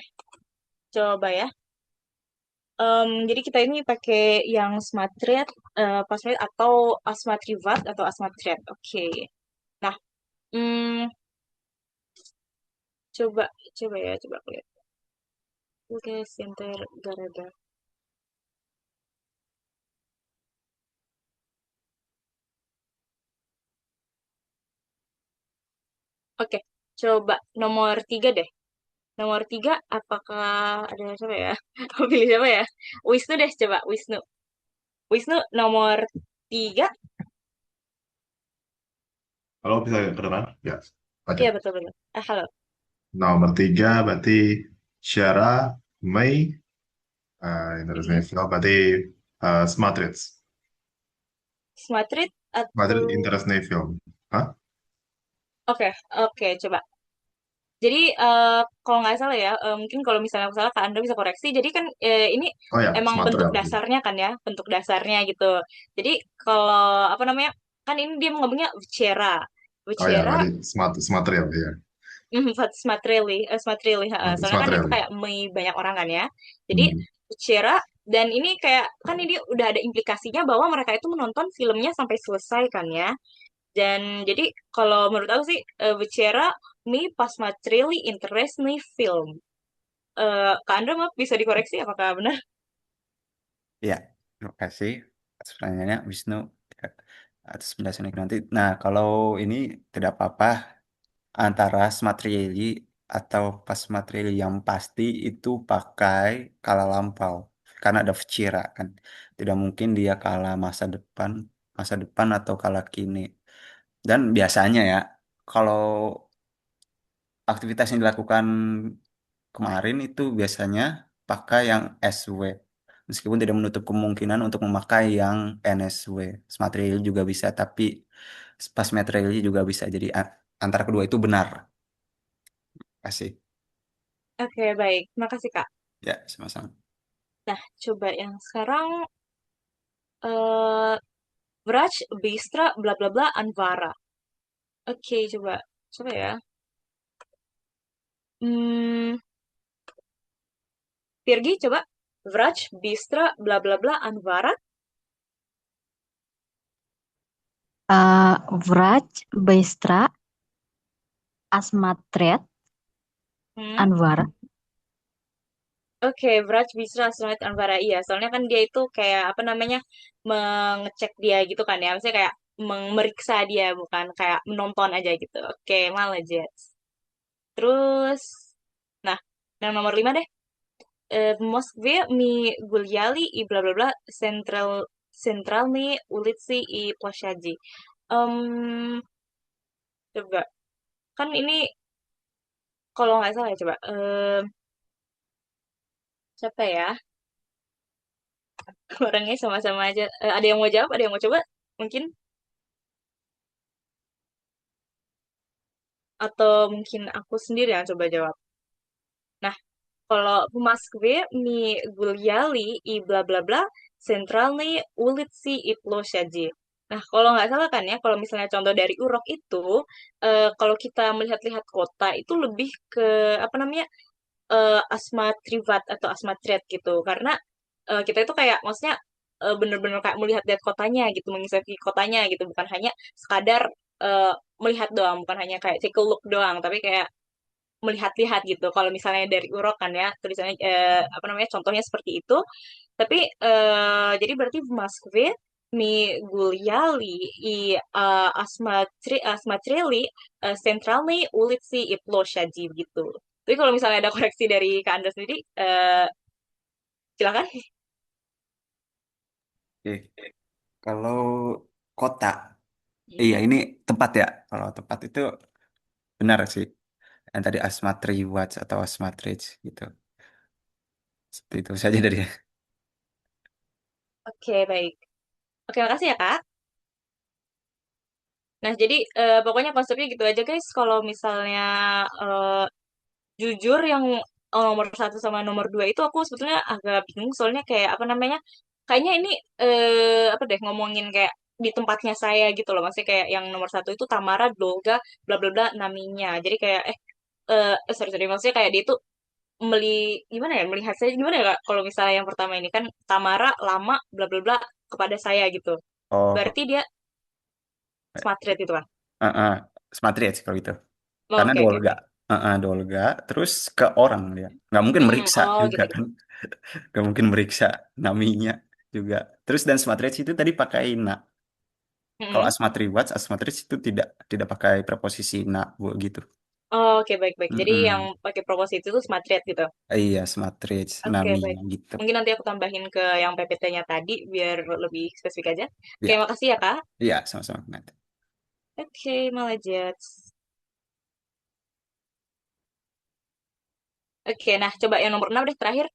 coba ya. Jadi kita ini pakai yang smart thread, pas thread atau asmat keyboard atau asmat thread. Oke. Nah, hmm, coba coba ya, coba aku lihat. Oke, center gara-gara. Oke, coba nomor 3 deh. Nomor 3, apakah ada siapa ya? Aku pilih siapa ya? Wisnu deh, coba Wisnu. Wisnu nomor 3. Kalau bisa ke depan, ya, baca. Iya betul-betul. Halo. Nomor 3 berarti Syara, Mei, Mm-mm. international berarti Smart Reads. Smart Read Smart atau... Reads international. Hah? Oke, oke, coba. Jadi kalau nggak salah ya, mungkin kalau misalnya aku salah Kak Andra bisa koreksi. Jadi kan ini Oh ya, emang Smart bentuk Reads. dasarnya kan ya, bentuk dasarnya gitu. Jadi kalau apa namanya, kan ini dia ngomongnya Vcera. Oh ya, Vcera, berarti Smart Reads ya. Smart Really, Smart Really. Soalnya Smart kan itu Reads. kayak banyak orang kan ya. Jadi Hmm. Vcera dan ini kayak kan ini udah ada implikasinya bahwa mereka itu menonton filmnya sampai selesai kan ya. Dan jadi kalau menurut aku sih Vecera me pasmat really interest me film. Kak Andra maaf bisa dikoreksi apakah benar? Ya, terima kasih atas pertanyaannya Wisnu, ya, atas penjelasan nanti. Nah, kalau ini tidak apa-apa antara smart really atau pas material yang pasti itu pakai kala lampau karena ada Vcira kan. Tidak mungkin dia kala masa depan atau kala kini. Dan biasanya ya, kalau aktivitas yang dilakukan kemarin itu biasanya pakai yang SW. Meskipun tidak menutup kemungkinan untuk memakai yang NSW. Smart Rail juga bisa, tapi pas material juga bisa. Jadi antara kedua itu benar. Kasih. Oke, baik. Makasih, Kak. Ya, sama-sama. Nah, coba yang sekarang eh Vraj, Bistra, bla bla bla, Anvara. Oke, coba. Coba ya. Hmm, Virgi, coba. Vraj, Bistra, bla bla bla, Anvara. Vraj, Baistra, Asmatret, Hmm. Anwar. Oke, Vraj Bisra Astronaut Anvara. Iya, soalnya kan dia itu kayak apa namanya mengecek dia gitu kan ya. Maksudnya kayak memeriksa dia bukan kayak menonton aja gitu. Oke, malah Jets. Terus, nah, yang nomor 5 deh. Moskva mi Gulyali i bla bla bla centralny ulici i Plощади. Coba. Kan ini kalau nggak salah ya coba. Siapa ya? Orangnya sama-sama aja. Ada yang mau jawab? Ada yang mau coba? Mungkin? Atau mungkin aku sendiri yang coba jawab. Nah, kalau в Москве ми гуляли и bla-bla-bla, центральные улицы и площади. Nah, kalau nggak salah kan ya, kalau misalnya contoh dari Urok itu, kalau kita melihat-lihat kota itu lebih ke apa namanya asma trivat atau asma triad gitu, karena kita itu kayak maksudnya bener-bener kayak melihat-lihat kotanya gitu, mengisi kotanya gitu, bukan hanya sekadar eh, melihat doang, bukan hanya kayak take a look doang, tapi kayak melihat-lihat gitu. Kalau misalnya dari Urok kan ya, tulisannya apa namanya contohnya seperti itu. Tapi jadi berarti Moskva Mi Gulyali i Asmatreli Centralny Ulici i Plощади gitu. Tapi kalau misalnya ada koreksi dari Kak Anda sendiri, silakan. Oke. Kalau kota, iya Hmm. ini tempat ya. Kalau tempat itu benar sih. Yang tadi Asmatri Watch atau Asmatrich gitu. Seperti itu saja dari. Oke, baik. Oke, makasih ya, Kak. Nah, jadi pokoknya konsepnya gitu aja, guys. Kalau misalnya eh, jujur yang nomor satu sama nomor dua itu aku sebetulnya agak bingung, soalnya kayak apa namanya? Kayaknya ini apa deh ngomongin kayak di tempatnya saya gitu loh. Maksudnya kayak yang nomor satu itu Tamara, Dolga, bla bla bla Naminya. Jadi kayak sorry sorry maksudnya kayak dia itu gimana ya melihat saya gimana ya Kak? Kalau misalnya yang pertama ini kan Tamara lama bla bla bla kepada saya gitu. Oh, Berarti dia smart rate itu kan? uh, uh, Asmatrich kalau itu. Oh, Karena oke oke Dolga. oke. Dolga. Terus ke orang dia. Nggak mungkin Mm-mm. meriksa Oh juga gitu gitu. kan. Nggak mungkin meriksa naminya juga. Terus dan Asmatrich itu tadi pakai na. Kalau Mm-mm. Asmatri Watch, Asmatrich itu tidak pakai preposisi na bu, gitu. Oh, oke baik baik. Jadi yang Mm-mm. pakai proposisi itu smart rate gitu. Iya, Asmatrich, Oke baik. naminya gitu. Mungkin nanti aku tambahin ke yang PPT-nya tadi biar lebih spesifik aja. Oke, Iya, makasih ya Kak. iya sama-sama. Nanti. Oke, Malajat. Oke, nah coba yang nomor 6 deh terakhir.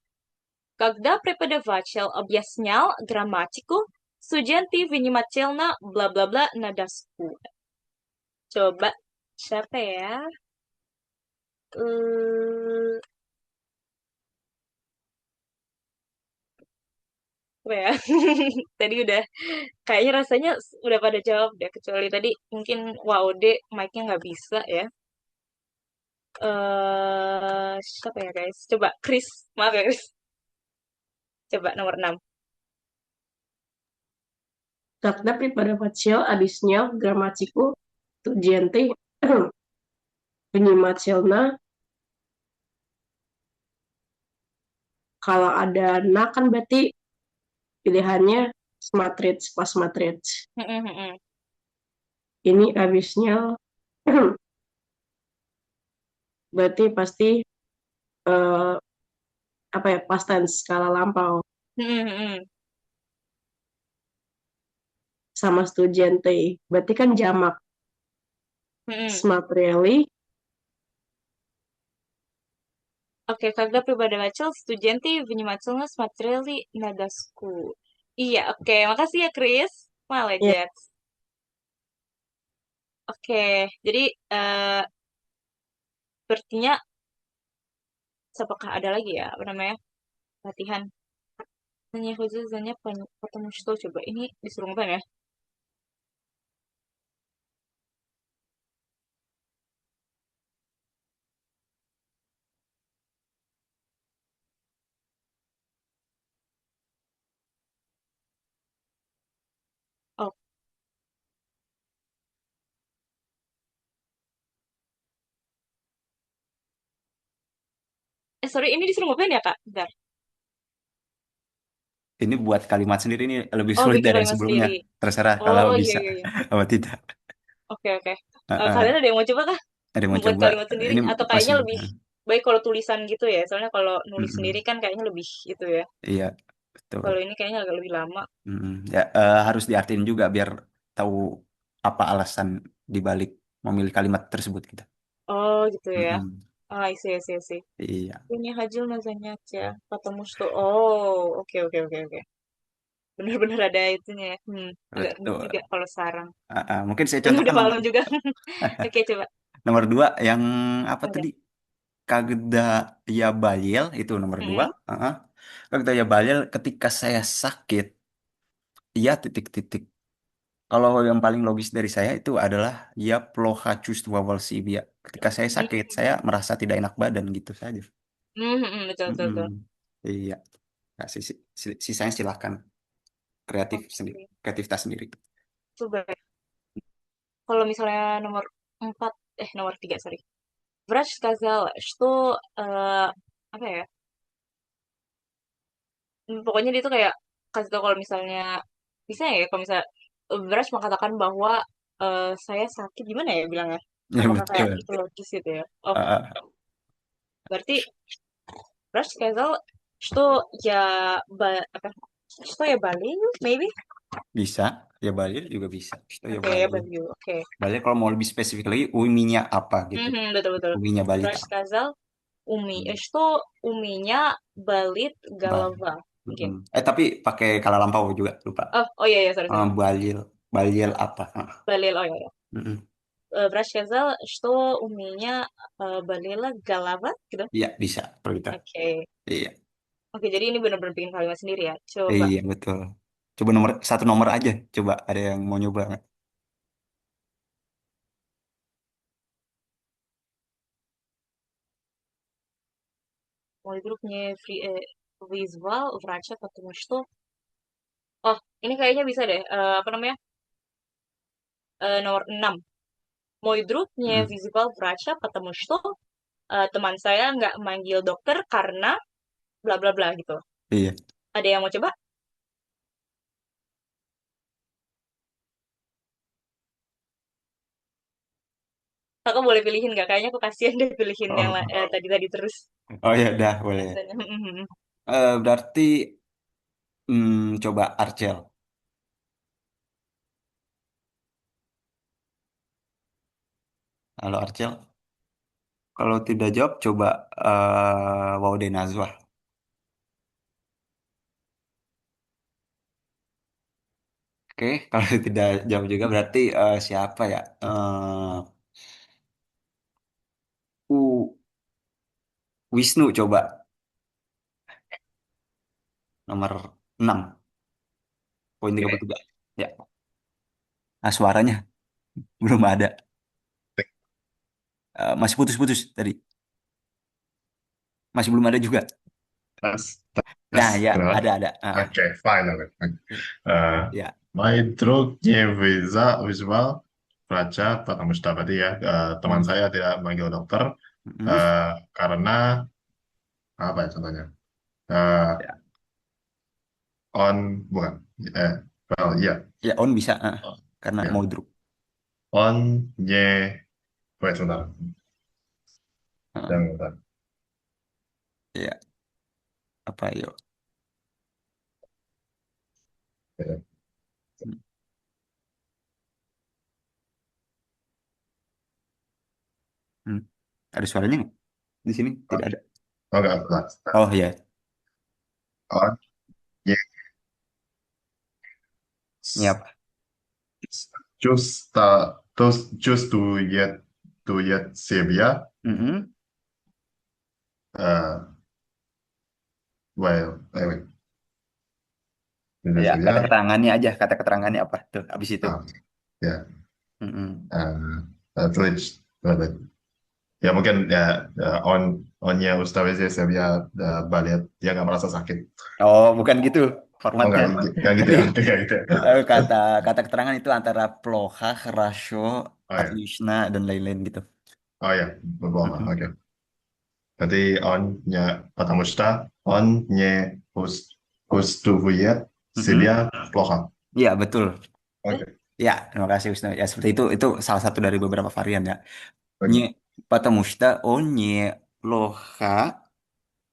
Когда преподаватель объяснял грамматику, студенты внимательно бла-бла-бла на доску. Coba siapa ya? Eh, apa ya? Tadi udah kayaknya rasanya udah pada jawab deh kecuali tadi mungkin WOD mic-nya nggak bisa ya. Siapa ya guys? Coba Chris, maaf ya Chris. Coba nomor 6. Когда преподаватель объяснял грамматику, студенты внимательно. Kalau ada na kan berarti pilihannya smatrich, pas smatrich. Ini habisnya berarti pasti eh, apa ya, past tense, skala lampau. Sama studente berarti kan jamak. Smatreli. Oke, когда преподаватель студенты внимательно смотрели на доску. Iya, oke. Makasih ya, Chris. Ya, Malajet. Oke, jadi eh sepertinya apakah ada lagi ya, apa namanya, latihan. Hanya khusus hanya потому что coba ini disuruh ngapain ya? Oh, sorry, ini disuruh ngapain ya, Kak? Bentar. Ini buat kalimat sendiri ini lebih Oh, sulit bikin dari yang kalimat sebelumnya. sendiri. Terserah kalau Oh, iya, bisa iya, iya. apa tidak. Oke, oke. Kalian Heeh. ada yang mau coba kah? Ada yang mau Membuat coba? kalimat sendiri? Ini Atau masih. kayaknya lebih baik kalau tulisan gitu ya? Soalnya kalau nulis sendiri Mm-mm. kan kayaknya lebih gitu ya. Iya, betul. Kalau ini kayaknya agak lebih lama. Mm-mm. Ya, harus diartiin juga biar tahu apa alasan dibalik memilih kalimat tersebut kita. Oh, gitu ya. Mm-mm. Ah, I see. Iya, Ini Hajil nazanya aja. Потому что... Oh, oke, oke, oke, oke. Bener-bener ada itunya ya. Agak bingung betul. juga kalau sekarang. Mungkin saya Ini udah contohkan malam juga. Oke, coba. nomor dua yang apa Aja. tadi? Kagda ya Bayel itu nomor dua. Mm-mm. Kagda ya Bayel ketika saya sakit, ya titik-titik. Kalau yang paling logis dari saya itu adalah ya ploha custuwawal sibia. Ketika saya sakit, saya merasa tidak enak badan gitu saja. Betul, betul, Mm-mm. betul. Iya. Nah, sisanya silakan Oke, kreativitas sendiri. coba ya. Kalau misalnya nomor 4, nomor 3, sorry. Врач сказал, что apa ya? Pokoknya dia tuh kayak kasih tau kalau misalnya bisa ya kalau misalnya Brush mengatakan bahwa saya sakit, gimana ya bilangnya? Ya Apakah kayak betul. itu logis gitu ya? Oh, Ah, berarti Brush сказал, что apa? Что я болею, maybe? bisa. Ya Balil juga bisa. Itu ya Oke, ya Balil. болею. Oke. Balil kalau mau lebih spesifik lagi, uminya apa gitu. Betul-betul. Uminya Balil Brush apa? сказал, что у меня болит Balil. голова. Mungkin. Tapi pakai kala lampau juga, lupa. Oh iya, sorry, sorry. Balil. Balil apa? Болел, oh iya. Mm-mm. Врач сказал, что у меня болела голова, gitu. Iya, bisa. Kalau gitu. Oke. Iya. Oke, jadi ini benar-benar bikin kalimat sendiri ya. Coba. Iya, betul. Coba satu nomor aja. Coba ada yang mau nyoba nggak? Мой друг мне вызвал врача, потому что... Oh, ini kayaknya bisa deh. Apa namanya? Nomor 6. Мой друг мне Mm. вызвал врача, потому что teman saya nggak manggil dokter karena bla bla bla gitu. Iya. Ada yang mau coba? Kakak boleh pilihin nggak? Kayaknya aku kasihan deh pilihin yang Oh, tadi-tadi terus oh ya, dah boleh. rasanya. Berarti coba Archel. Halo Archel. Kalau tidak jawab, coba Waude Nazwa. Oke, kalau tidak jawab juga berarti siapa ya? U Wisnu coba nomor 6 poin 33. Ya. Nah, suaranya belum ada. Masih putus-putus tadi. Masih belum ada juga. Tes, Nah, tes, ya, kedengaran? ada. Oke, fine. Ya. My друг не вызвал врача, потому что tadi ya, teman Hmm. saya tidak manggil dokter Mm-mm. karena apa ya contohnya? Eh, Ya. bukan, well, ya, Ya, on bisa karena ya, mau drop. on nye, wait sebentar, Heeh. jangan bentar. Ya, apa yuk? Ya. Hmm. Hmm. Ada suaranya nggak? Di sini tidak ada. Oh enggak, bentar. Oh ya. On nye, Ini apa? just to yet Serbia, Mm-mm. well, anyway, Ya, kata Serbia, keterangannya aja. Kata keterangannya apa tuh? Abis itu. ya, Mm-mm. tulis, ya mungkin ya, onnya Ustaweze Serbia balik, dia nggak merasa sakit. Oh, bukan gitu Oh formatnya. nggak gitu Jadi ya, nggak gitu ya. kata keterangan itu antara ploha, rasio, Oh ya, atlishna dan lain-lain gitu. oh ya, berbeda. Mm-mm. Oke. Berarti onnya потому что он не пустует Mm-mm. себя плохо. Iya, betul. Oke. Ya, terima kasih Wisnu. Ya, seperti itu. Itu salah satu dari beberapa varian ya. Nye, Oke. потому что он не плохо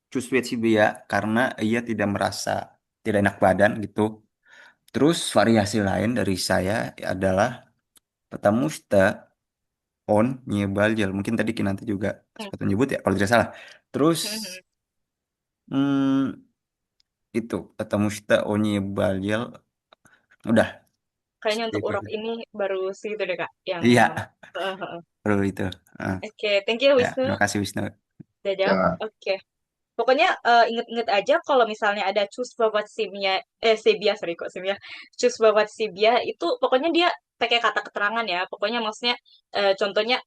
чувствует себя karena ia tidak merasa tidak enak badan gitu. Terus variasi lain dari saya adalah потому что on не болел. Mungkin tadi Kinanti juga sempat menyebut ya kalau tidak salah. Terus hmm, itu потому что он не болел. Udah. Kayaknya untuk Itu urok aja. ini baru segitu deh, Kak. Yang Iya, Heeh, heeh. perlu itu. Ah, Oke, thank you ya, Wisnu. terima kasih Wisnu. Udah jawab. Ya, Oke. Pokoknya inget-inget aja kalau misalnya ada cus babat simia, sebia, sorry kok simia. Cus babat sibia itu pokoknya dia pakai kata keterangan ya. Pokoknya maksudnya contohnya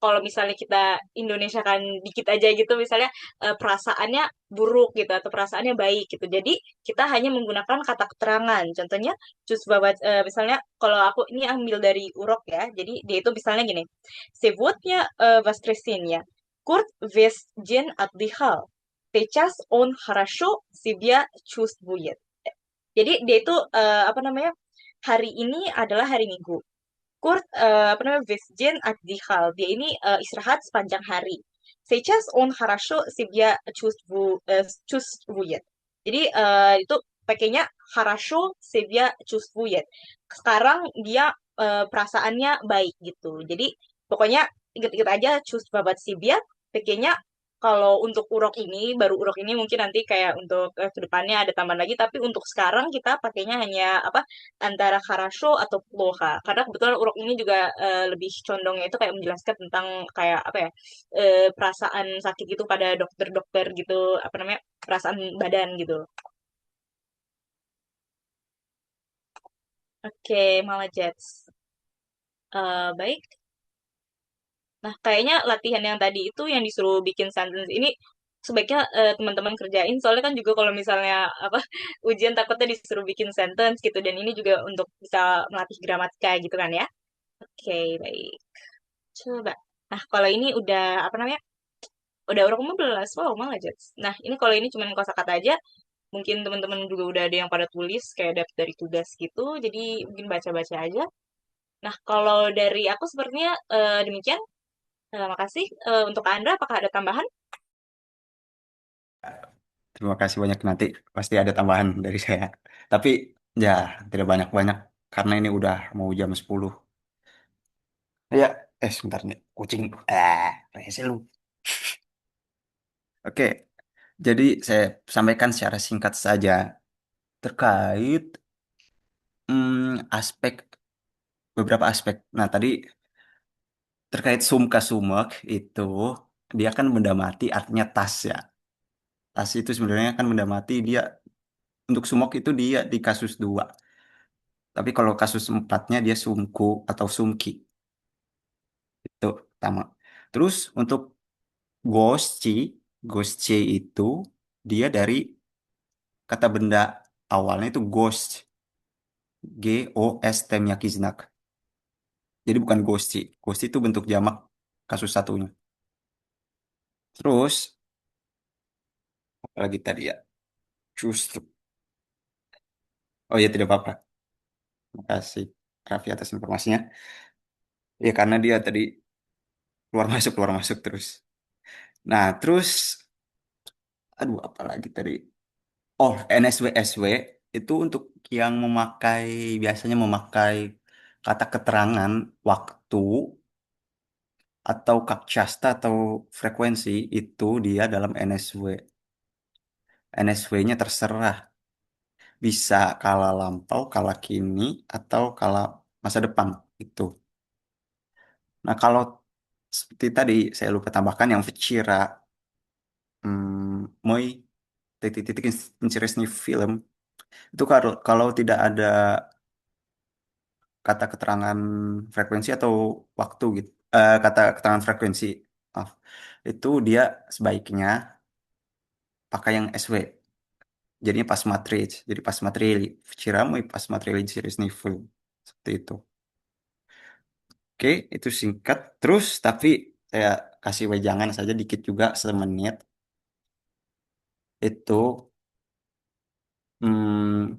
kalau misalnya kita Indonesia kan dikit aja gitu misalnya perasaannya buruk gitu atau perasaannya baik gitu. Jadi kita hanya menggunakan kata keterangan. Contohnya cus babat misalnya kalau aku ini ambil dari urok ya. Jadi dia itu misalnya gini. Сегодня воскресенье. Курт весь день отдыхал. Сейчас он хорошо себя чувствует. Jadi dia itu apa namanya hari ini adalah hari Minggu. Kurt, apa namanya, Vesjen Adhikal. Dia ini istirahat sepanjang hari. Сейчас он хорошо себя чувствует. Jadi itu pakainya хорошо себя чувствует. Sekarang dia perasaannya baik gitu. Jadi pokoknya inget-inget aja чувствовать себя pakainya kalau untuk urok ini, baru urok ini mungkin nanti kayak untuk kedepannya ada tambahan lagi, tapi untuk sekarang kita pakainya hanya apa antara хорошо atau плохо. Karena kebetulan urok ini juga lebih condongnya itu kayak menjelaskan tentang kayak apa ya perasaan sakit gitu pada dokter-dokter gitu apa namanya perasaan badan gitu. Oke, Mama Jets. Baik. Nah, kayaknya latihan yang tadi itu yang disuruh bikin sentence ini sebaiknya teman-teman kerjain. Soalnya kan juga kalau misalnya apa ujian takutnya disuruh bikin sentence gitu dan ini juga untuk bisa melatih gramatika gitu kan ya. Oke, baik. Coba. Nah, kalau ini udah apa namanya? Udah urut 15. Wow, malah Jets. Nah, ini kalau ini cuma kosakata aja, mungkin teman-teman juga udah ada yang pada tulis kayak daftar dari tugas gitu. Jadi mungkin baca-baca aja. Nah, kalau dari aku sepertinya demikian. Makasih. Untuk Kak Andra, apakah ada tambahan? Terima kasih banyak, nanti pasti ada tambahan dari saya. Tapi ya tidak banyak-banyak karena ini udah mau jam 10. Ya, sebentar nih, kucing. Rese lu. Oke, jadi saya sampaikan secara singkat saja terkait aspek beberapa aspek. Nah, tadi terkait sumka sumek itu dia kan benda mati artinya tas ya. Tas itu sebenarnya kan benda mati, dia untuk sumok itu dia di kasus 2. Tapi kalau kasus 4-nya dia sumku atau sumki. Itu pertama. Terus untuk gosci, gosci itu dia dari kata benda awalnya itu ghost, G-O-S-T Miyakiznak. Jadi bukan gosci. Gosci itu bentuk jamak kasus satunya. Terus apalagi tadi ya? Justru. Oh ya, tidak apa-apa. Terima kasih Raffi atas informasinya. Ya karena dia tadi keluar masuk terus. Nah, terus aduh apalagi tadi? Oh, NSW-SW itu untuk yang biasanya memakai kata keterangan waktu atau kakcasta atau frekuensi itu dia dalam NSW. NSW-nya terserah. Bisa kala lampau, kala kini, atau kala masa depan itu. Nah, kalau seperti tadi saya lupa tambahkan yang Vecira, Moi, titik-titik inspirasi film, itu kalau tidak ada kata keterangan frekuensi atau waktu gitu, kata keterangan frekuensi, maaf, itu dia sebaiknya pakai yang SW. Jadinya pas matriz. Jadi pas matrili. Vecira, pas matrili series nivel. Seperti itu. Oke, itu singkat. Terus, tapi saya kasih wejangan saja dikit juga, semenit. Itu hmm,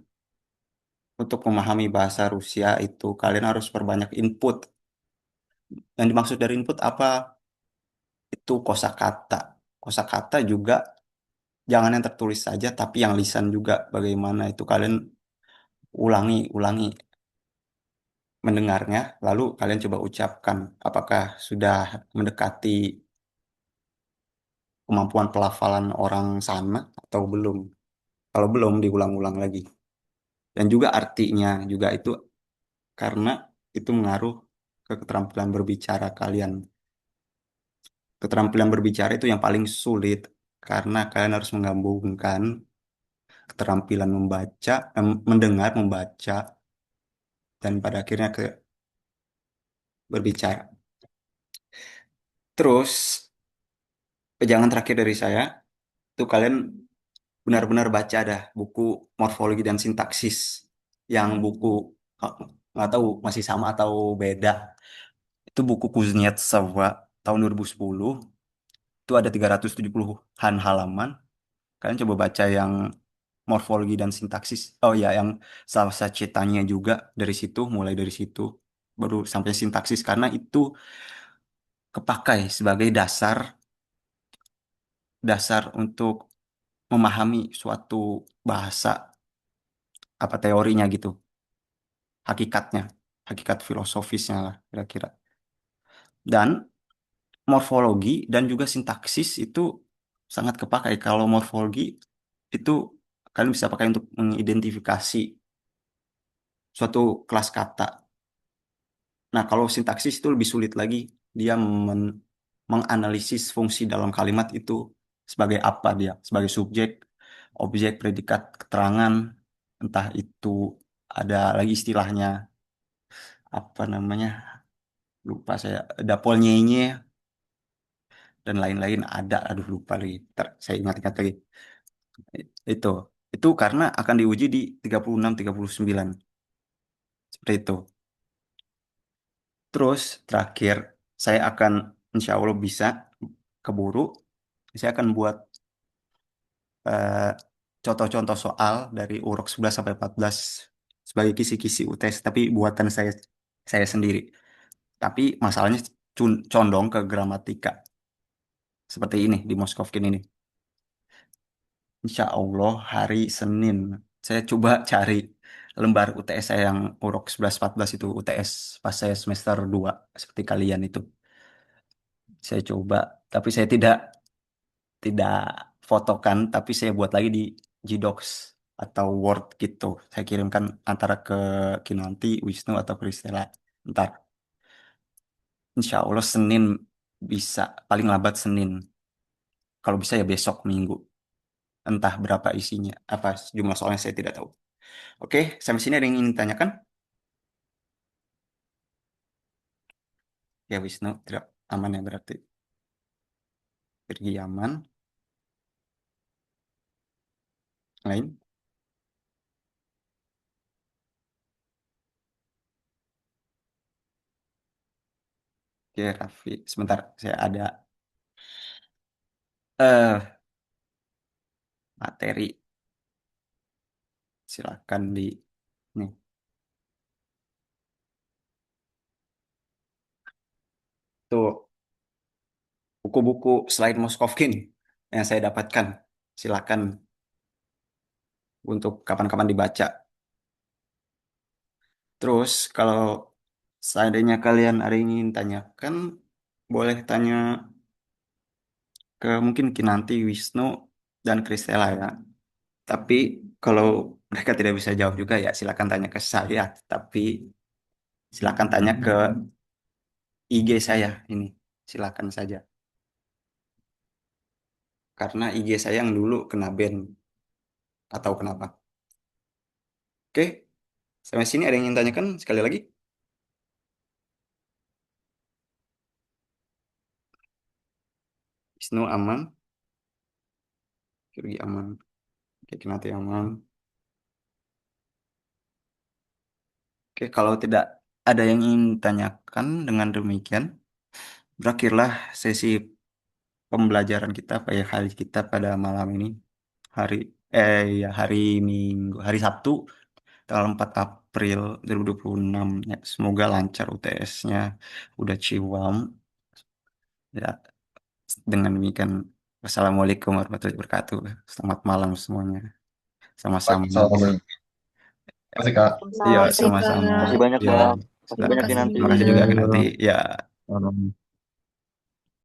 untuk memahami bahasa Rusia itu kalian harus perbanyak input. Yang dimaksud dari input apa? Itu kosakata. Kosakata juga jangan yang tertulis saja, tapi yang lisan juga. Bagaimana itu kalian ulangi mendengarnya, lalu kalian coba ucapkan apakah sudah mendekati kemampuan pelafalan orang sana atau belum. Kalau belum, diulang-ulang lagi. Dan juga artinya juga itu karena itu mengaruh ke keterampilan berbicara kalian. Keterampilan berbicara itu yang paling sulit karena kalian harus menggabungkan keterampilan mendengar, membaca, dan pada akhirnya ke berbicara. Terus, jangan terakhir dari saya, itu kalian benar-benar baca dah buku morfologi dan sintaksis yang buku eh, nggak tahu masih sama atau beda. Itu buku Kuznetsova tahun 2010. Itu ada 370-an halaman. Kalian coba baca yang morfologi dan sintaksis. Oh ya, yang salah satu ceritanya juga dari situ, mulai dari situ baru sampai sintaksis karena itu kepakai sebagai dasar dasar untuk memahami suatu bahasa apa teorinya gitu, hakikatnya, hakikat filosofisnya lah kira-kira. Dan morfologi dan juga sintaksis itu sangat kepakai. Kalau morfologi itu kalian bisa pakai untuk mengidentifikasi suatu kelas kata. Nah, kalau sintaksis itu lebih sulit lagi. Dia menganalisis fungsi dalam kalimat itu sebagai apa dia, sebagai subjek, objek, predikat, keterangan, entah itu ada lagi istilahnya apa namanya, lupa saya, dapolnya dan lain-lain ada, aduh lupa lagi. Ntar saya ingat-ingat lagi. Itu, itu karena akan diuji di 36, 39 seperti itu. Terus terakhir saya akan insya Allah bisa keburu. Saya akan buat eh, contoh-contoh soal dari urok 11 sampai 14 sebagai kisi-kisi UTS, tapi buatan saya sendiri. Tapi masalahnya condong ke gramatika seperti ini di Moskovkin ini. Insya Allah hari Senin saya coba cari lembar UTS saya yang urok 11-14 itu UTS pas saya semester 2 seperti kalian itu. Saya coba, tapi saya tidak fotokan, tapi saya buat lagi di Gdocs atau Word gitu. Saya kirimkan antara ke Kinanti, Wisnu atau Kristela. Ntar, insya Allah Senin bisa, paling lambat Senin. Kalau bisa ya besok Minggu. Entah berapa isinya, apa jumlah soalnya saya tidak tahu. Oke, sampai sini ada yang ingin ditanyakan? Ya Wisnu, tidak aman ya berarti. Pergi aman. Lain? Oke, Raffi. Sebentar, saya ada eh materi. Silakan di nih. Tuh, buku-buku selain Moskovkin yang saya dapatkan. Silakan untuk kapan-kapan dibaca. Terus kalau seandainya kalian ada yang ingin tanyakan, boleh tanya ke mungkin Kinanti, Wisnu, dan Kristela ya. Tapi kalau mereka tidak bisa jawab juga ya silakan tanya ke saya. Tapi silakan tanya ke IG saya ini. Silakan saja. Karena IG saya yang dulu kena ban atau kenapa. Oke, sampai sini ada yang ingin tanyakan sekali lagi? Wisnu aman, Yuri aman, Oke, nanti aman. Oke, kalau tidak ada yang ingin tanyakan dengan demikian, berakhirlah sesi pembelajaran kita pada hari kita pada malam ini. Hari ya hari Minggu, hari Sabtu tanggal 4 April 2026. Ya, semoga lancar UTS-nya, udah ciwam. Ya, dengan demikian, wassalamualaikum warahmatullahi wabarakatuh. Selamat malam semuanya. Sama-sama. Assalamualaikum. Terima kasih, Kak. Iya, Makasih, sama-sama. Makasih Kak. banyak, Ya, Kak. Makasih banyak Makasih. ya nanti. terima kasih juga nanti. Ya. Malam.